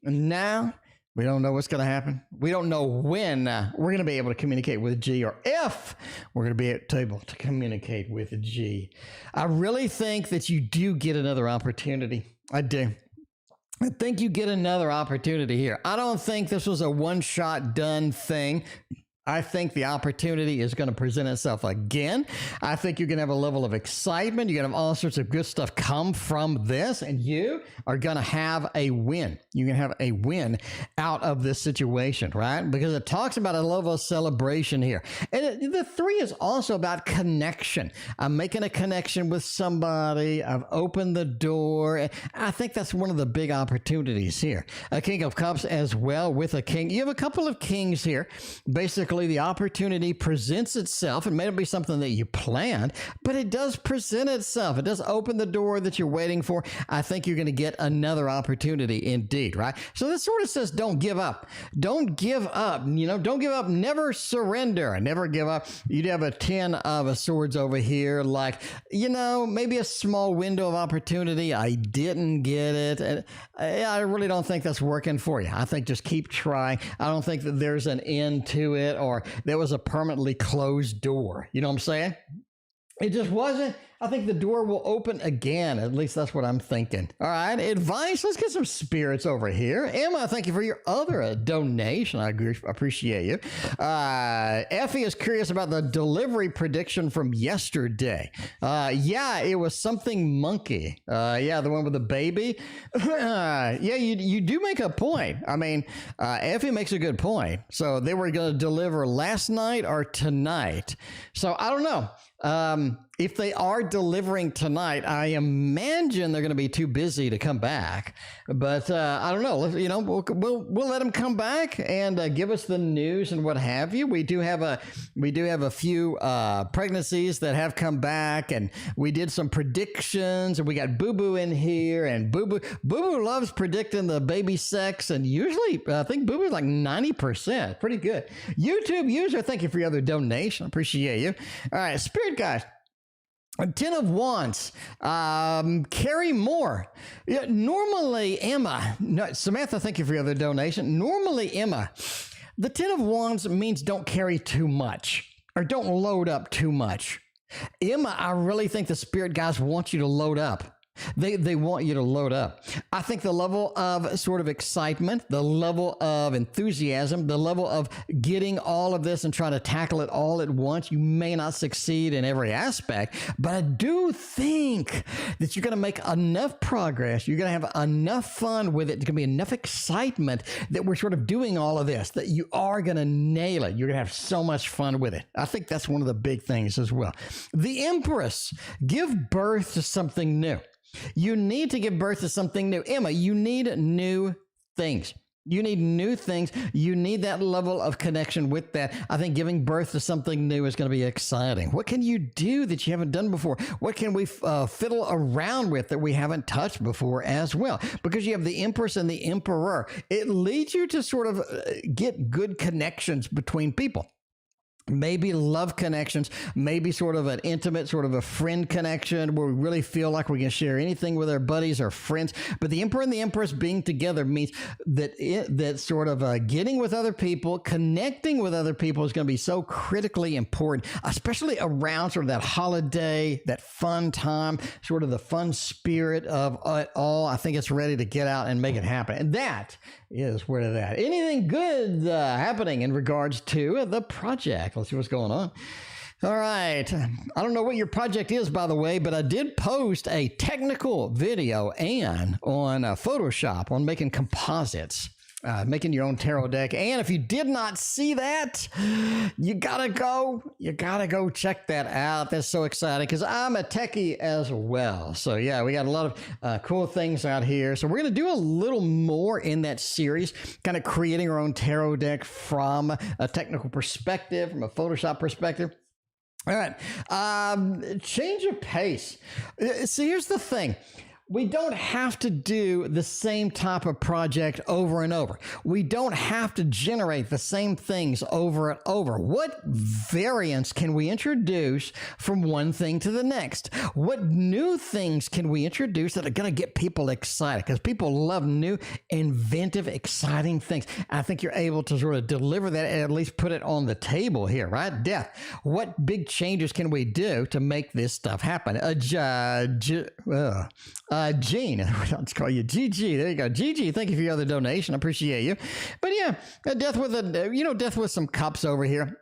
and now we don't know what's going to happen. We don't know when we're going to be able to communicate with G, or if we're going to be able to communicate with G. I really think that you do get another opportunity. I do. I think you get another opportunity here. I don't think this was a one-shot done thing. I think the opportunity is going to present itself again. I think you're going to have a level of excitement. You're going to have all sorts of good stuff come from this, and you are going to have a win. You're going to have a win out of this situation, right? Because it talks about a level of celebration here. And the 3 is also about connection. I'm making a connection with somebody. I've opened the door. I think that's one of the big opportunities here. A King of Cups as well with a king. You have a couple of kings here. Basically, the opportunity presents itself. It may not be something that you planned, but it does present itself. It does open the door that you're waiting for. I think you're going to get another opportunity indeed, right? So this sort of says don't give up. Don't give up. You know, don't give up. Never surrender. Never give up. You'd have a 10 of swords over here, like, you know, maybe a small window of opportunity. I didn't get it. And I really don't think that's working for you. I think just keep trying. I don't think that there's an end to it, or there was a permanently closed door. You know what I'm saying? It just wasn't. I think the door will open again. At least that's what I'm thinking. All right, advice. Let's get some spirits over here. Emma, thank you for your other donation. I appreciate you. Effie is curious about the delivery prediction from yesterday. Yeah, it was something monkey. Yeah, the one with the baby. Yeah, you do make a point. I mean, Effie makes a good point. So they were going to deliver last night or tonight. So I don't know. If they are delivering tonight, I imagine they're going to be too busy to come back. But I don't know. You know, we'll let them come back and give us the news and what have you. We do have a few pregnancies that have come back, and we did some predictions, and we got Boo Boo in here, and Boo Boo loves predicting the baby sex, and usually I think Boo Boo's like 90%. Pretty good. YouTube user, thank you for your other donation. Appreciate you. All right, Spirit guys. 10 of Wands, Carrie Moore. Yeah, normally, Emma, no, Samantha, thank you for your other donation. Normally, Emma, the 10 of Wands means don't carry too much, or don't load up too much. Emma, I really think the spirit guys want you to load up. They want you to load up. I think the level of sort of excitement, the level of enthusiasm, the level of getting all of this and trying to tackle it all at once, you may not succeed in every aspect, but I do think that you're going to make enough progress. You're going to have enough fun with it. There's going to be enough excitement that we're sort of doing all of this, that you are going to nail it. You're going to have so much fun with it. I think that's one of the big things as well. The Empress, give birth to something new. You need to give birth to something new. Emma, you need new things. You need new things. You need that level of connection with that. I think giving birth to something new is going to be exciting. What can you do that you haven't done before? What can we fiddle around with that we haven't touched before as well? Because you have the Empress and the Emperor. It leads you to sort of get good connections between people. maybe love connections, maybe sort of an intimate, sort of a friend connection where we really feel like we can share anything with our buddies or friends. But the Emperor and the Empress being together means that that sort of getting with other people, connecting with other people is going to be so critically important, especially around sort of that holiday, that fun time, sort of the fun spirit of it all. I think it's ready to get out and make it happen. And that is where that. Anything good happening in regards to the project? Let's see what's going on. All right. I don't know what your project is, by the way, but I did post a technical video and on Photoshop on making composites. Making your own tarot deck. And if you did not see that, you gotta go check that out. That's so exciting because I'm a techie as well. So yeah, we got a lot of cool things out here. So we're gonna do a little more in that series, kind of creating our own tarot deck from a technical perspective, from a Photoshop perspective. All right, change of pace. So here's the thing. We don't have to do the same type of project over and over. We don't have to generate the same things over and over. What variance can we introduce from one thing to the next? What new things can we introduce that are going to get people excited? Because people love new, inventive, exciting things. I think you're able to sort of deliver that and at least put it on the table here, right? Death. What big changes can we do to make this stuff happen? Gene, let's call you GG. There you go. GG, thank you for your other donation. I appreciate you. But yeah, death with some cups over here.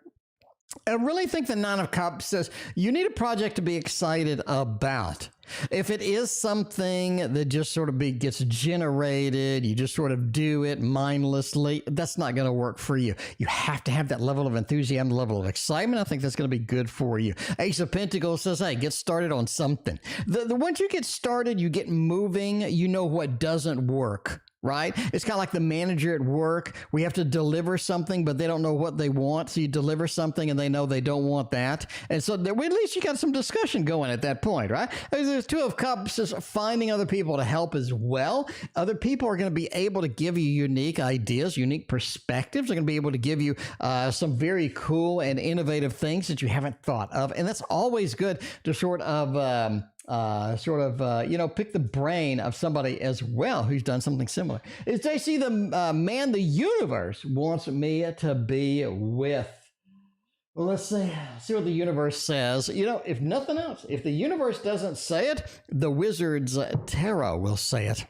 I really think the Nine of Cups says you need a project to be excited about. If it is something that just sort of gets generated, you just sort of do it mindlessly, that's not going to work for you. You have to have that level of enthusiasm, level of excitement. I think that's going to be good for you. Ace of Pentacles says, hey, get started on something. Once you get started, you get moving, you know what doesn't work. Right? It's kind of like the manager at work. We have to deliver something, but they don't know what they want. So you deliver something and they know they don't want that. And so at least you got some discussion going at that point, right? There's Two of Cups is finding other people to help as well. Other people are going to be able to give you unique ideas, unique perspectives. They're going to be able to give you some very cool and innovative things that you haven't thought of. And that's always good to sort of pick the brain of somebody as well who's done something similar. It's JC, the man the universe wants me to be with. Well, let's see what the universe says. You know, if nothing else, if the universe doesn't say it, the Wizard's Tarot will say it.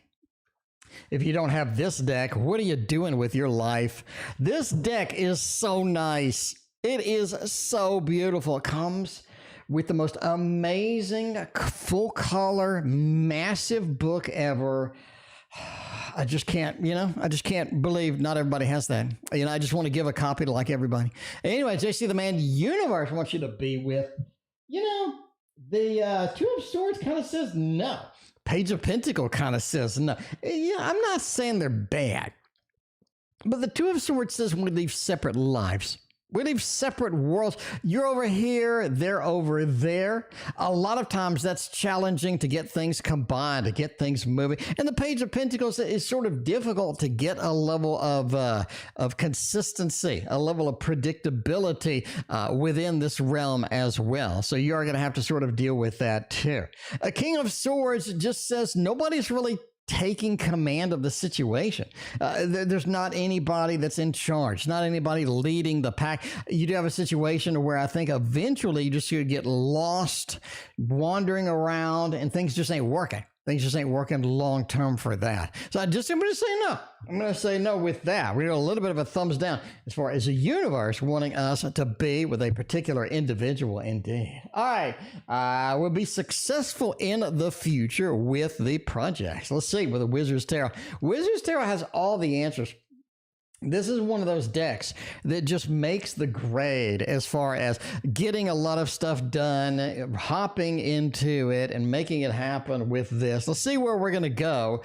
If you don't have this deck, what are you doing with your life? This deck is so nice. It is so beautiful. It comes with the most amazing full color, massive book ever. I just can't believe not everybody has that. I just want to give a copy to like everybody. Anyway, JC, the man universe wants you to be with. The Two of Swords kind of says no. Page of Pentacle kind of says no. Yeah, I'm not saying they're bad. But the Two of Swords says we live separate lives. We live separate worlds. You're over here, they're over there. A lot of times that's challenging to get things combined, to get things moving. And the Page of Pentacles is sort of difficult to get a level of consistency, a level of predictability within this realm as well. So you are going to have to sort of deal with that too. A King of Swords just says nobody's really taking command of the situation. There's not anybody that's in charge, not anybody leading the pack. You do have a situation where I think eventually you just should get lost wandering around and things just ain't working. Things just ain't working long term for that. So I'm going to say no. I'm going to say no with that. We got a little bit of a thumbs down as far as the universe wanting us to be with a particular individual indeed. All right. We'll be successful in the future with the projects. Let's see with the Wizard's Tarot. Wizard's Tarot has all the answers. This is one of those decks that just makes the grade as far as getting a lot of stuff done, hopping into it and making it happen with this. Let's see where we're going to go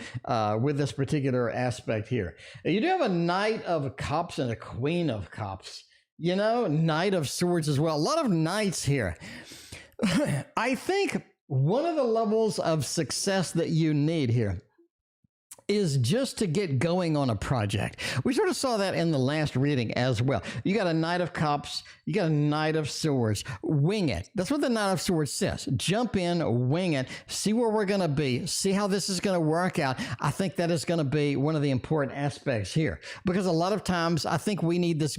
with this particular aspect here. You do have a Knight of Cups and a Queen of Cups. Knight of Swords as well. A lot of knights here. I think one of the levels of success that you need here is just to get going on a project. We sort of saw that in the last reading as well. You got a Knight of Cups, you got a Knight of Swords. Wing it. That's what the Knight of Swords says. Jump in, wing it, see where we're going to be, see how this is going to work out. I think that is going to be one of the important aspects here, because a lot of times I think we need this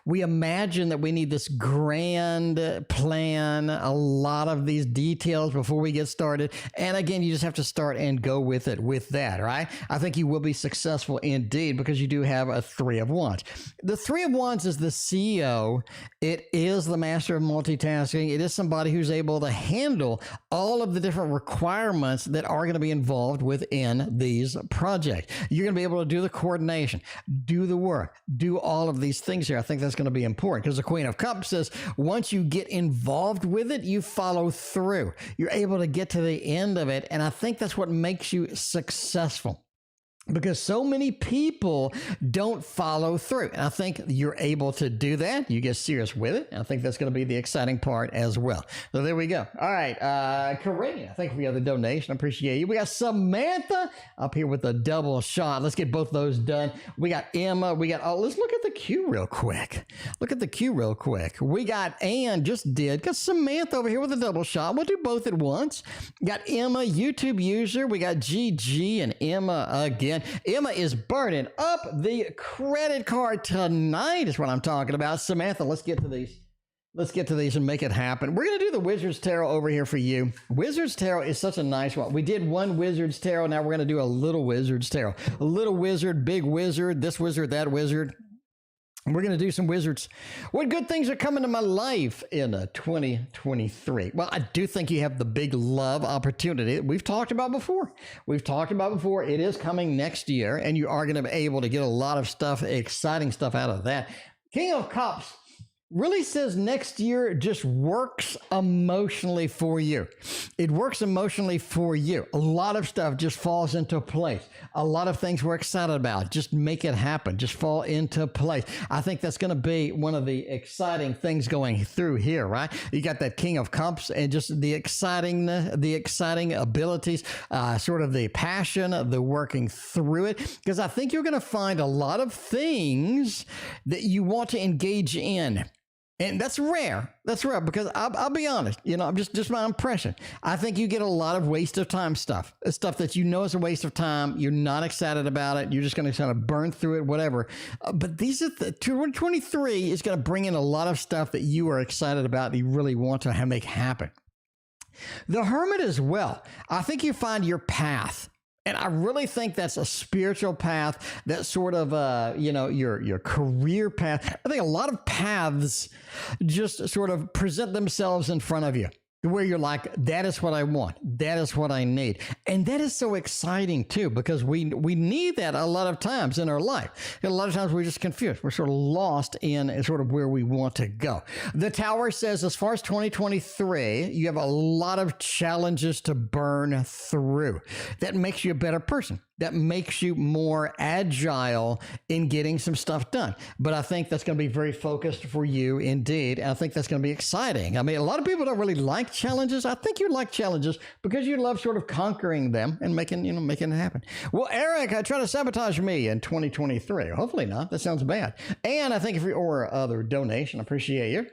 we imagine that we need this grand plan, a lot of these details before we get started. And again, you just have to start and go with it with that, right? I think you will be successful indeed, because you do have a Three of Wands. The Three of Wands is the CEO. It is the master of multitasking. It is somebody who's able to handle all of the different requirements that are going to be involved within these projects. You're going to be able to do the coordination, do the work, do all of these things here. I think that's going to be important, because the Queen of Cups says once you get involved with it, you follow through. You're able to get to the end of it. And I think that's what makes you successful, because so many people don't follow through. And I think you're able to do that. You get serious with it. And I think that's going to be the exciting part as well. So there we go. All right. Carine, thank you for the other donation. I appreciate you. We got Samantha up here with a double shot. Let's get both those done. We got Emma. We got, let's look at the queue real quick. Look at the queue real quick. We got Ann got Samantha over here with a double shot. We'll do both at once. Got Emma, YouTube user. We got GG and Emma again. Emma is burning up the credit card tonight is what I'm talking about. Samantha, let's get to these. Let's get to these and make it happen. We're going to do the Wizard's Tarot over here for you. Wizard's Tarot is such a nice one. We did one Wizard's Tarot. Now we're going to do a little Wizard's Tarot. A little wizard, big wizard, this wizard, that wizard. We're going to do some wizards. What good things are coming to my life in 2023? Well, I do think you have the big love opportunity we've talked about before. It is coming next year, and you are going to be able to get a lot of stuff, exciting stuff out of that. King of Cups really says next year just works emotionally for you. It works emotionally for you. A lot of stuff just falls into place. A lot of things we're excited about. Just make it happen. Just fall into place. I think that's going to be one of the exciting things going through here, right? You got that King of Cups and just the exciting abilities, sort of the passion, the working through it. Because I think you're going to find a lot of things that you want to engage in. And that's rare. That's rare, because I'll be honest, I'm just my impression. I think you get a lot of waste of time stuff that you know is a waste of time. You're not excited about it. You're just going to kind of burn through it, whatever. But these are 2023 is going to bring in a lot of stuff that you are excited about, that you really want to make happen. The Hermit as well. I think you find your path. And I really think that's a spiritual path, that sort of, your career path. I think a lot of paths just sort of present themselves in front of you, where you're like, that is what I want. That is what I need. And that is so exciting too, because we need that a lot of times in our life. And a lot of times we're just confused. We're sort of lost in sort of where we want to go. The Tower says, as far as 2023, you have a lot of challenges to burn through. That makes you a better person. That makes you more agile in getting some stuff done. But I think that's going to be very focused for you indeed. And I think that's going to be exciting. I mean, a lot of people don't really like challenges. I think you like challenges because you love sort of conquering them and making it happen. Well, Eric, try to sabotage me in 2023. Hopefully not. That sounds bad. And I think if your other donation, I appreciate you.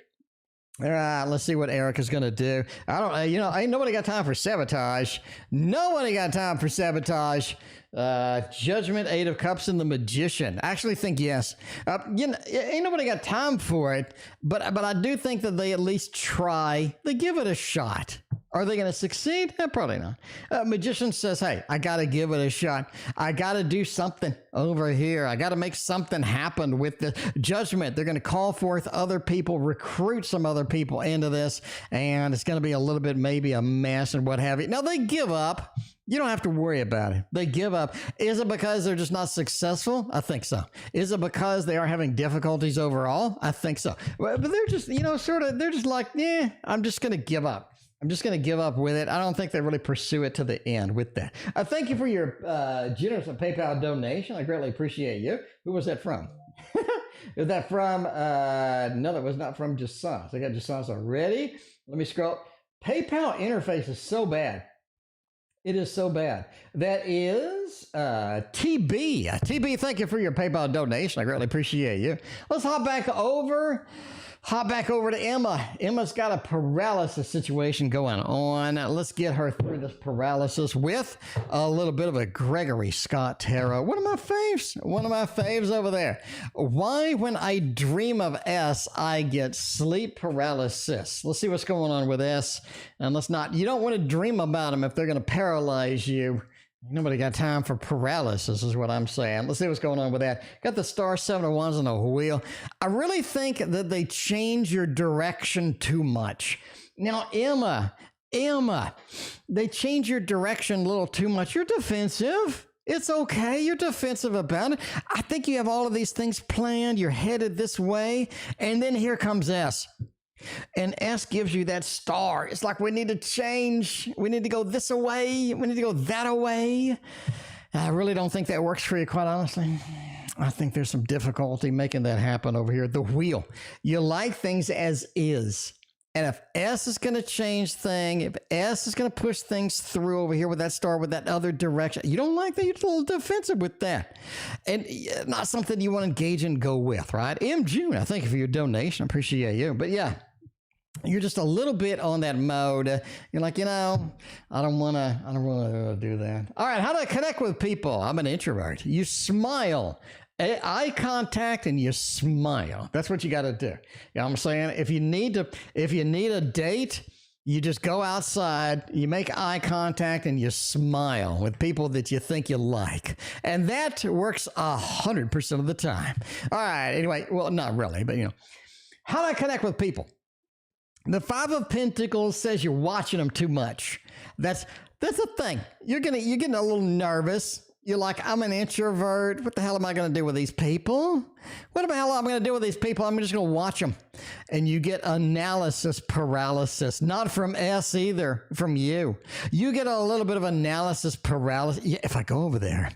All right, let's see what Eric is going to do. Ain't nobody got time for sabotage. Nobody got time for sabotage. Judgment, Eight of Cups, and the Magician. I actually think yes. Ain't nobody got time for it, but I do think that they at least try. They give it a shot. Are they going to succeed? Probably not. Magician says, hey, I got to give it a shot. I got to do something over here. I got to make something happen with the Judgment. They're going to call forth other people, recruit some other people into this, and it's going to be a little bit maybe a mess and what have you. Now, they give up. You don't have to worry about it. They give up. Is it because they're just not successful? I think so. Is it because they are having difficulties overall? I think so. But they're just, they're just like, I'm just going to give up. I'm just going to give up with it. I don't think they really pursue it to the end with that. Thank you for your generous PayPal donation. I greatly appreciate you. Who was that from? Is that from? No, that was not from Jasas. I got Jasas already. Let me scroll. PayPal interface is so bad. It is so bad. That is TB. TB, thank you for your PayPal donation. I greatly appreciate you. Let's hop back over to Emma. Emma's got a paralysis situation going on. Let's get her through this paralysis with a little bit of a Gregory Scott tarot. One of my faves over there. Why, when I dream of S, I get sleep paralysis? Let's see what's going on with S. And you don't want to dream about them if they're going to paralyze you. Nobody got time for paralysis is what I'm saying. Let's see what's going on with that. Got the star 7 of wands on the wheel. I really think that they change your direction too much. Now, Emma, they change your direction a little too much. You're defensive. It's okay. You're defensive about it. I think you have all of these things planned. You're headed this way. And then here comes S. And S gives you that star. It's like we need to change. We need to go this away. We need to go that away. I really don't think that works for you, quite honestly. I think there's some difficulty making that happen over here. The wheel. You like things as is. And if S is going to change things, if S is going to push things through over here with that star, with that other direction, you don't like that. You're a little defensive with that. And not something you want to engage and go with, right? June, I thank you for your donation. I appreciate you. But yeah, you're just a little bit on that mode. You're like, I don't want to do that. All right, how to connect with people. I'm an introvert. You smile. Eye contact and you smile. That's what you got to do. You know what I'm saying? If you need a date, you just go outside, you make eye contact and you smile with people that you think you like. And that works 100% of the time. All right. Anyway, well, not really, but how to connect with people. The 5 of Pentacles says you're watching them too much. That's the thing. You're getting a little nervous. You're like, I'm an introvert. What the hell am I going to do with these people? What the hell am I going to do with these people? I'm just going to watch them. And you get analysis paralysis. Not from S either, from you. You get a little bit of analysis paralysis. Yeah, if I go over there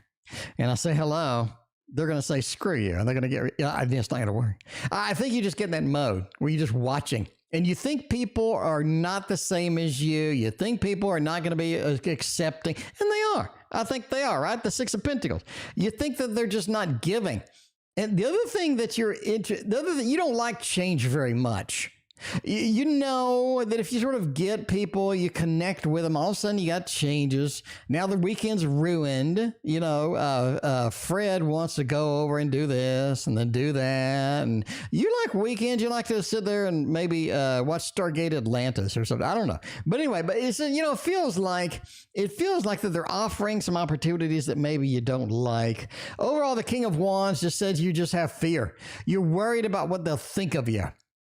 and I say hello, they're going to say, screw you. And they're going to get, it's not going to work. I think you just get in that mode where you're just watching. And you think people are not the same as you. You think people are not going to be accepting. And they are. I think they are, right? The 6 of Pentacles. You think that they're just not giving. And the other thing that you don't like change very much. You know that if you sort of get people, you connect with them, all of a sudden you got changes. Now the weekend's ruined. Fred wants to go over and do this and then do that. And you like weekends. You like to sit there and maybe watch Stargate Atlantis or something. I don't know. But anyway, it's, it feels like that they're offering some opportunities that maybe you don't like. Overall, the King of Wands just says you just have fear. You're worried about what they'll think of you.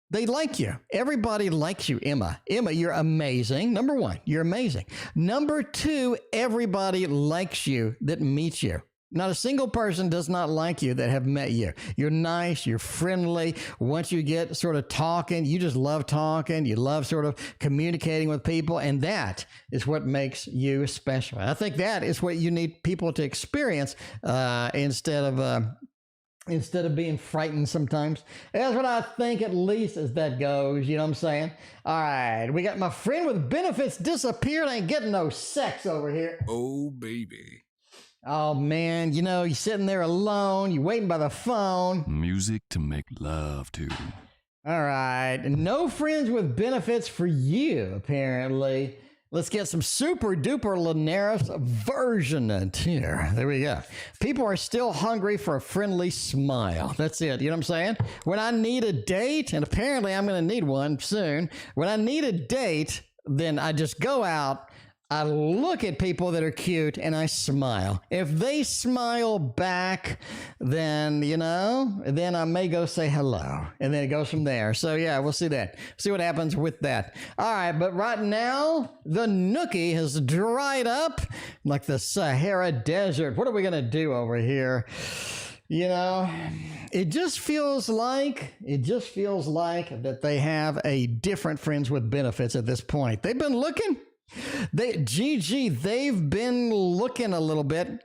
They like you. Everybody likes you, Emma. Emma, you're amazing. Number 1, you're amazing. Number 2, everybody likes you that meets you. Not a single person does not like you that have met you. You're nice. You're friendly. Once you get sort of talking, you just love talking. You love sort of communicating with people. And that is what makes you special. I think that is what you need people to experience instead of being frightened sometimes. That's what I think, at least as that goes. You know what I'm saying? All right. We got my friend with benefits disappeared. Ain't getting no sex over here. Oh, baby. Oh, man. You're sitting there alone. You're waiting by the phone. Music to make love to. All right. No friends with benefits for you, apparently. Let's get some super duper Linares version here. There we go. People are still hungry for a friendly smile. That's it. You know what I'm saying? When I need a date, and apparently I'm going to need one soon. When I need a date, then I just go out. I look at people that are cute and I smile. If they smile back, then, then I may go say hello. And then it goes from there. So yeah, we'll see that. See what happens with that. All right. But right now, the nookie has dried up like the Sahara Desert. What are we going to do over here? It just feels like that they have a different friends with benefits at this point. They've been looking. They've been looking a little bit.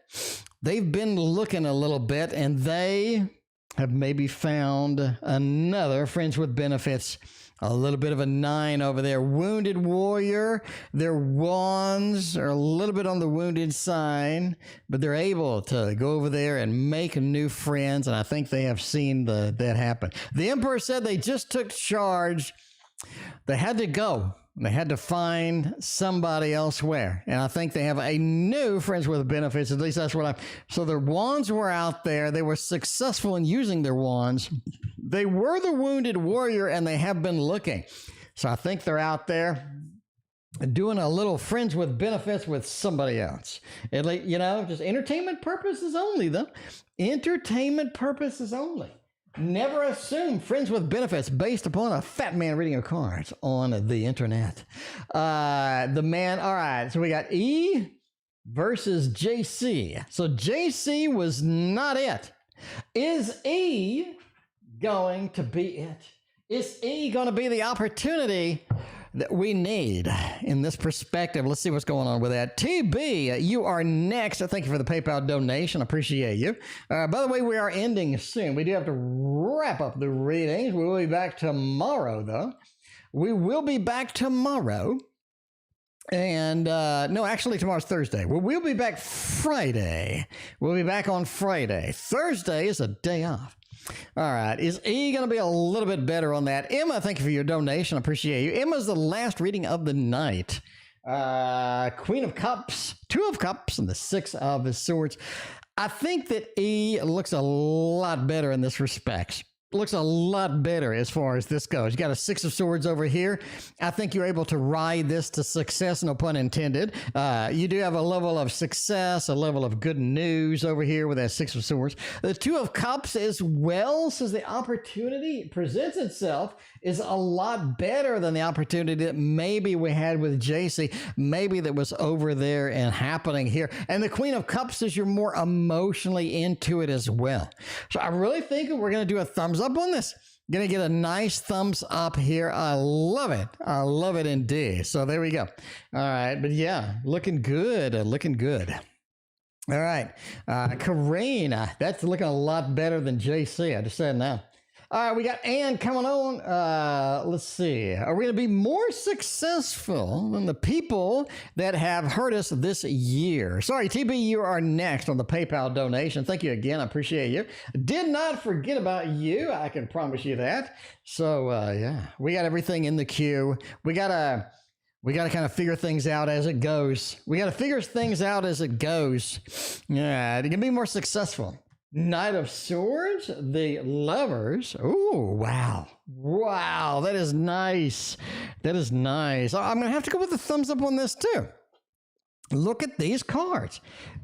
And they have maybe found another friends with benefits. A little bit of a 9 over there. Wounded warrior. Their wands are a little bit on the wounded side, but they're able to go over there and make new friends, and I think they have seen that happen. The Emperor said they just took charge. They had to go. They had to find somebody elsewhere. And I think they have a new friends with benefits. At least that's what so their wands were out there. They were successful in using their wands. They were the wounded warrior, and they have been looking. So I think they're out there doing a little friends with benefits with somebody else. At least, just entertainment purposes only, though. Entertainment purposes only. Never assume friends with benefits based upon a fat man reading a cards on the internet. The man, all right, so we got E versus JC. So JC was not it. Is E going to be it? Is E going to be the opportunity that we need in this perspective? Let's see what's going on with that. TB, you are next. Thank you for the PayPal donation. Appreciate you. By the way, we are ending soon. We do have to wrap up the readings. We will be back tomorrow, though. We will be back tomorrow. And no, actually, tomorrow's Thursday. Well, we'll be back Friday. We'll be back on Friday. Thursday is a day off. All right. Is E going to be a little bit better on that? Emma, thank you for your donation. I appreciate you. Emma's the last reading of the night. Queen of Cups, Two of Cups, and the Six of Swords. I think that E looks a lot better in this respect. Looks a lot better as far as this goes. You got a Six of Swords over here. I think you're able to ride this to success, no pun intended. You do have a level of success, a level of good news over here with that Six of Swords. The Two of Cups as well says the opportunity presents itself is a lot better than the opportunity that maybe we had with JC, maybe that was over there and happening here. And the Queen of Cups says you're more emotionally into it as well. So I really think we're going to do a thumbs up on this. Going to get a nice thumbs up here. I love it. I love it indeed. So there we go. All right. But yeah, looking good. Looking good. All right. Carine, that's looking a lot better than JC. I just said now. All right, we got Ann coming on. Let's see. Are we going to be more successful than the people that have hurt us this year? Sorry, TB, you are next on the PayPal donation. Thank you again. I appreciate you. Did not forget about you. I can promise you that. So, yeah, we got everything in the queue. We got to kind of figure things out as it goes. We got to figure things out as it goes. Yeah, to be more successful. Knight of Swords, the Lovers. Oh, wow. Wow, that is nice. That is nice. I'm going to have to go with a thumbs up on this, too. Look at these cards.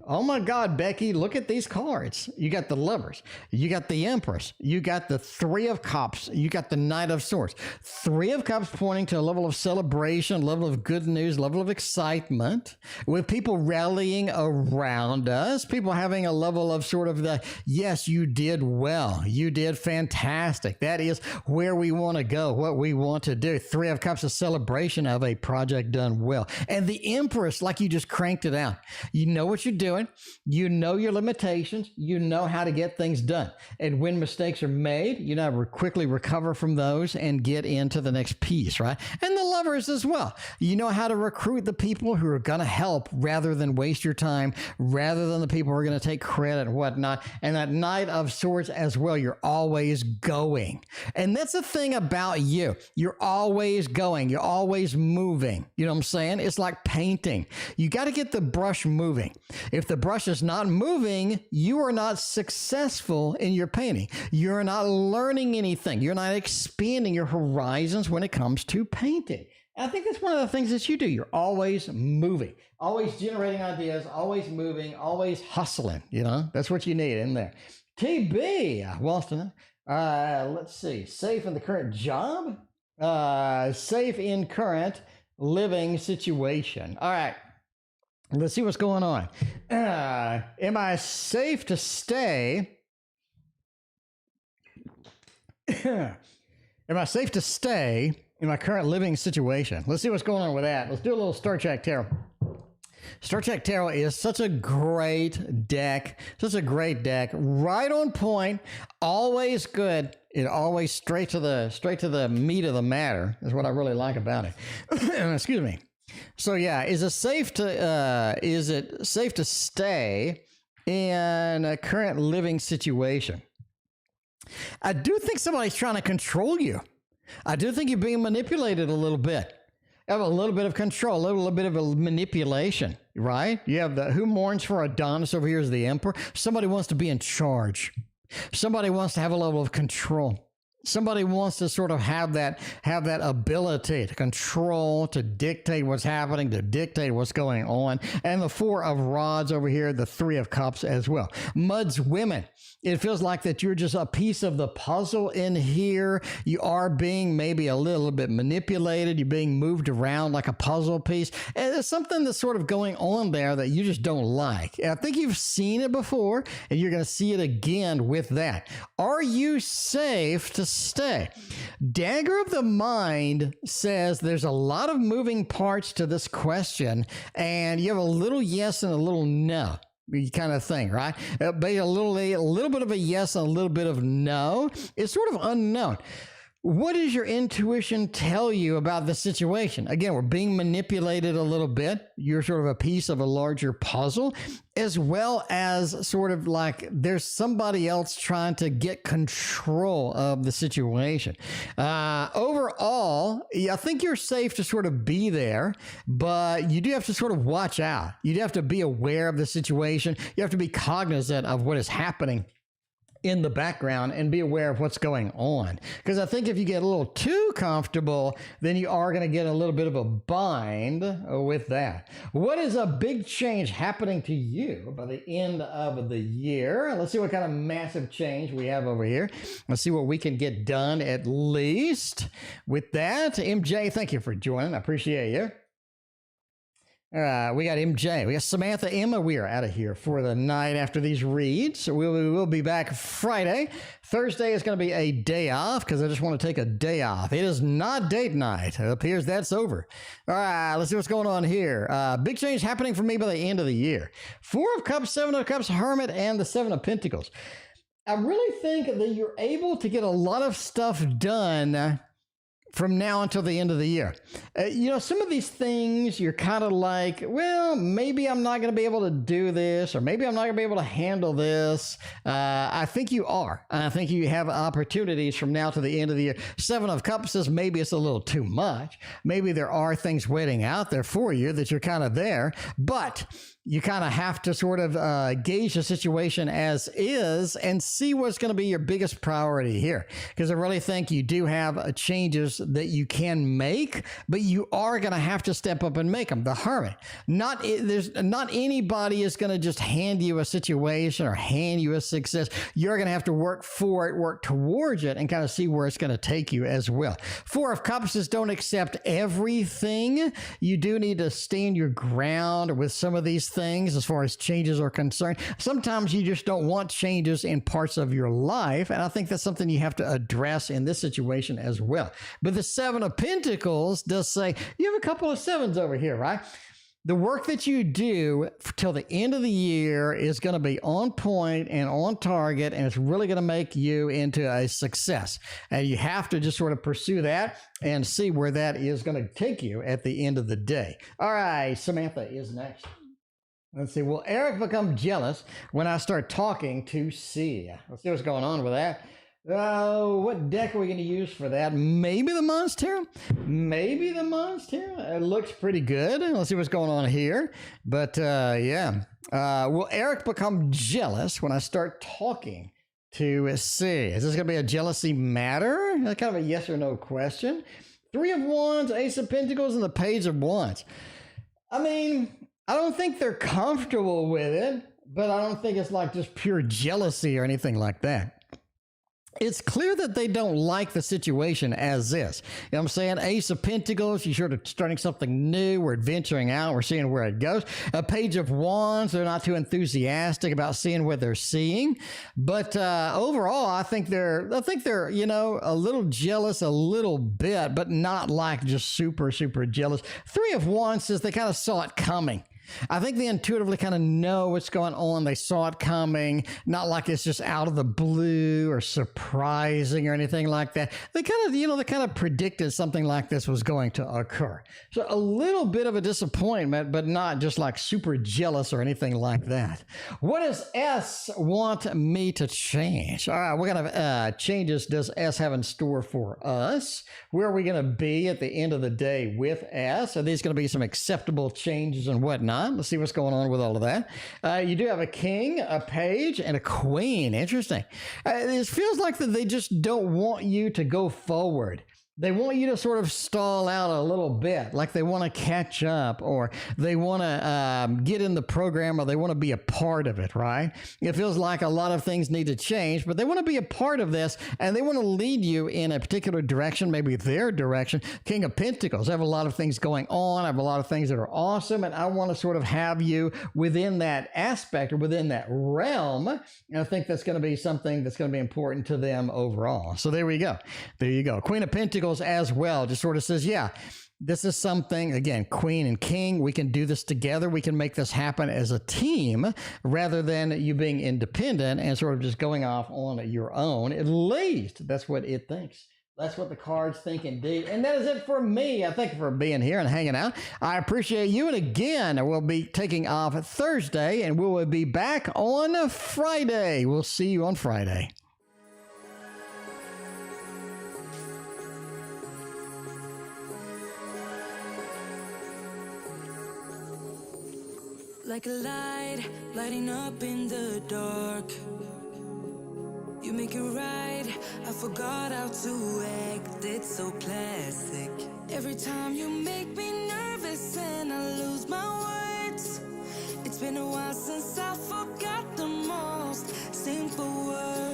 Oh, my God, Becky, look at these cards. You got the Lovers. You got the Empress. You got the Three of Cups. You got the Knight of Swords. Three of Cups pointing to a level of celebration, level of good news, level of excitement, with people rallying around us, people having a level of sort of the, yes, you did well. You did fantastic. That is where we want to go, what we want to do. Three of Cups, a celebration of a project done well. And the Empress, like you just cranked it out. You know what you're doing. You know your limitations. You know how to get things done. And when mistakes are made, you know how to quickly recover from those and get into the next piece, right? And the Lovers as well. You know how to recruit the people who are going to help rather than waste your time, rather than the people who are going to take credit and whatnot. And that Knight of Swords as well. You're always going. And that's the thing about you. You're always going. You're always moving. You know what I'm saying? It's like painting. You got to get the brush moving. If the brush is not moving, you are not successful in your painting. You're not learning anything. You're not expanding your horizons when it comes to painting. And I think that's one of the things that you do. You're always moving, always generating ideas, always moving, always hustling. You know, that's what you need in there. TB, Walston, let's see. Safe in the current job? Safe in current living situation. All right. Let's see what's going on. Am I safe to stay? Am I safe to stay in my current living situation? Let's see what's going on with that. Let's do a little Star Trek Tarot. Star Trek Tarot is such a great deck, right on point, always good. It always straight to the meat of the matter is what I really like about it. Excuse me. So yeah, is it safe to stay in a current living situation? I do think somebody's trying to control you. I do think you're being manipulated a little bit. Have a little bit of control, a little bit of a manipulation, right? You have the who mourns for Adonis over here is the emperor. Somebody wants to be in charge. Somebody wants to have a level of control. Somebody wants to sort of have that ability to control, to dictate what's happening, to dictate what's going on. And the Four of Rods over here, the Three of Cups as well. Mud's women. It feels like that you're just a piece of the puzzle in here. You are being maybe a little bit manipulated. You're being moved around like a puzzle piece. And there's something that's sort of going on there that you just don't like. And I think you've seen it before, and you're going to see it again with that. Are you safe to stay? Dagger of the Mind says there's a lot of moving parts to this question, and you have a little yes and a little no kind of thing, right? But a little bit of a yes and a little bit of no. It's sort of unknown. What does your intuition tell you about the situation? Again, we're being manipulated a little bit. You're sort of a piece of a larger puzzle, as well as sort of like there's somebody else trying to get control of the situation. Overall, I think you're safe to sort of be there, but you do have to sort of watch out. You do have to be aware of the situation. You have to be cognizant of what is happening in the background and be aware of what's going on. Because I think if you get a little too comfortable, then you are going to get a little bit of a bind with that. What is a big change happening to you by the end of the year? Let's see what kind of massive change we have over here. Let's see what we can get done at least with that. MJ, thank you for joining. I appreciate you. We got MJ, we got Samantha, Emma. We are out of here for the night after these reads. We will be back Friday. Thursday is going to be a day off because I just want to take a day off. It is not date night. It appears that's over. All right, let's see what's going on here. Big change happening for me by the end of the year. Four of Cups, Seven of Cups, Hermit, and the Seven of Pentacles. I really think that you're able to get a lot of stuff done from now until the end of the year. Some of these things you're kind of like, well, maybe I'm not going to be able to do this, or maybe I'm not going to be able to handle this. I think you are. I think you have opportunities from now to the end of the year. Seven of Cups says maybe it's a little too much. Maybe there are things waiting out there for you that you're kind of there, but you kind of have to sort of gauge the situation as is and see what's going to be your biggest priority here. Because I really think you do have changes that you can make, but you are going to have to step up and make them. The Hermit, not anybody is going to just hand you a situation or hand you a success. You're going to have to work for it, work towards it, and kind of see where it's going to take you as well. Four of Cups says don't accept everything. You do need to stand your ground with some of these things as far as changes are concerned. Sometimes you just don't want changes in parts of your life, and I think that's something you have to address in this situation as well. But the Seven of Pentacles does say you have a couple of sevens over here, right? The work that you do till the end of the year is going to be on point and on target, and it's really going to make you into a success. And you have to just sort of pursue that and see where that is going to take you at the end of the day. All right, Samantha is next. Let's see. Will Eric become jealous when I start talking to C? Let's see what's going on with that. What deck are we going to use for that? Maybe the Monstera? Maybe the Monstera? It looks pretty good. Let's see what's going on here. But, yeah. Will Eric become jealous when I start talking to C? Is this going to be a jealousy matter? That's kind of a yes or no question. Three of Wands, Ace of Pentacles, and the Page of Wands. I mean, I don't think they're comfortable with it, but I don't think it's like just pure jealousy or anything like that. It's clear that they don't like the situation as is. You know what I'm saying? Ace of Pentacles, you're sort of starting something new. We're adventuring out. We're seeing where it goes. A Page of Wands, they're not too enthusiastic about seeing what they're seeing. But overall, I think they're, a little jealous a little bit, but not like just super, super jealous. Three of Wands says they kind of saw it coming. I think they intuitively kind of know what's going on. They saw it coming, not like it's just out of the blue or surprising or anything like that. They kind of, they kind of predicted something like this was going to occur. So a little bit of a disappointment, but not just like super jealous or anything like that. What does S want me to change? All right, what kind of changes does S have in store for us? Where are we going to be at the end of the day with S? Are these going to be some acceptable changes and whatnot? Let's see what's going on with all of that. You do have a king, a page, and a queen. Interesting. It feels like that they just don't want you to go forward. They want you to sort of stall out a little bit, like they want to catch up, or they want to get in the program, or they want to be a part of it, right? It feels like a lot of things need to change, but they want to be a part of this, and they want to lead you in a particular direction, maybe their direction. King of Pentacles, I have a lot of things going on. I have a lot of things that are awesome, and I want to sort of have you within that aspect or within that realm, and I think that's going to be something that's going to be important to them overall. So there we go. There you go. Queen of Pentacles as well just sort of says, yeah, this is something, again, queen and king, we can do this together. We can make this happen as a team rather than you being independent and sort of just going off on your own. At least that's what it thinks. That's what the cards think indeed. And that is it for me. I thank you for being here and hanging out. I appreciate you. And again, we'll be taking off Thursday and we will be back on Friday. We'll see you on Friday. Like a light, lighting up in the dark. You make it right, I forgot how to act. It's so classic. Every time you make me nervous and I lose my words. It's been a while since I forgot the most simple words.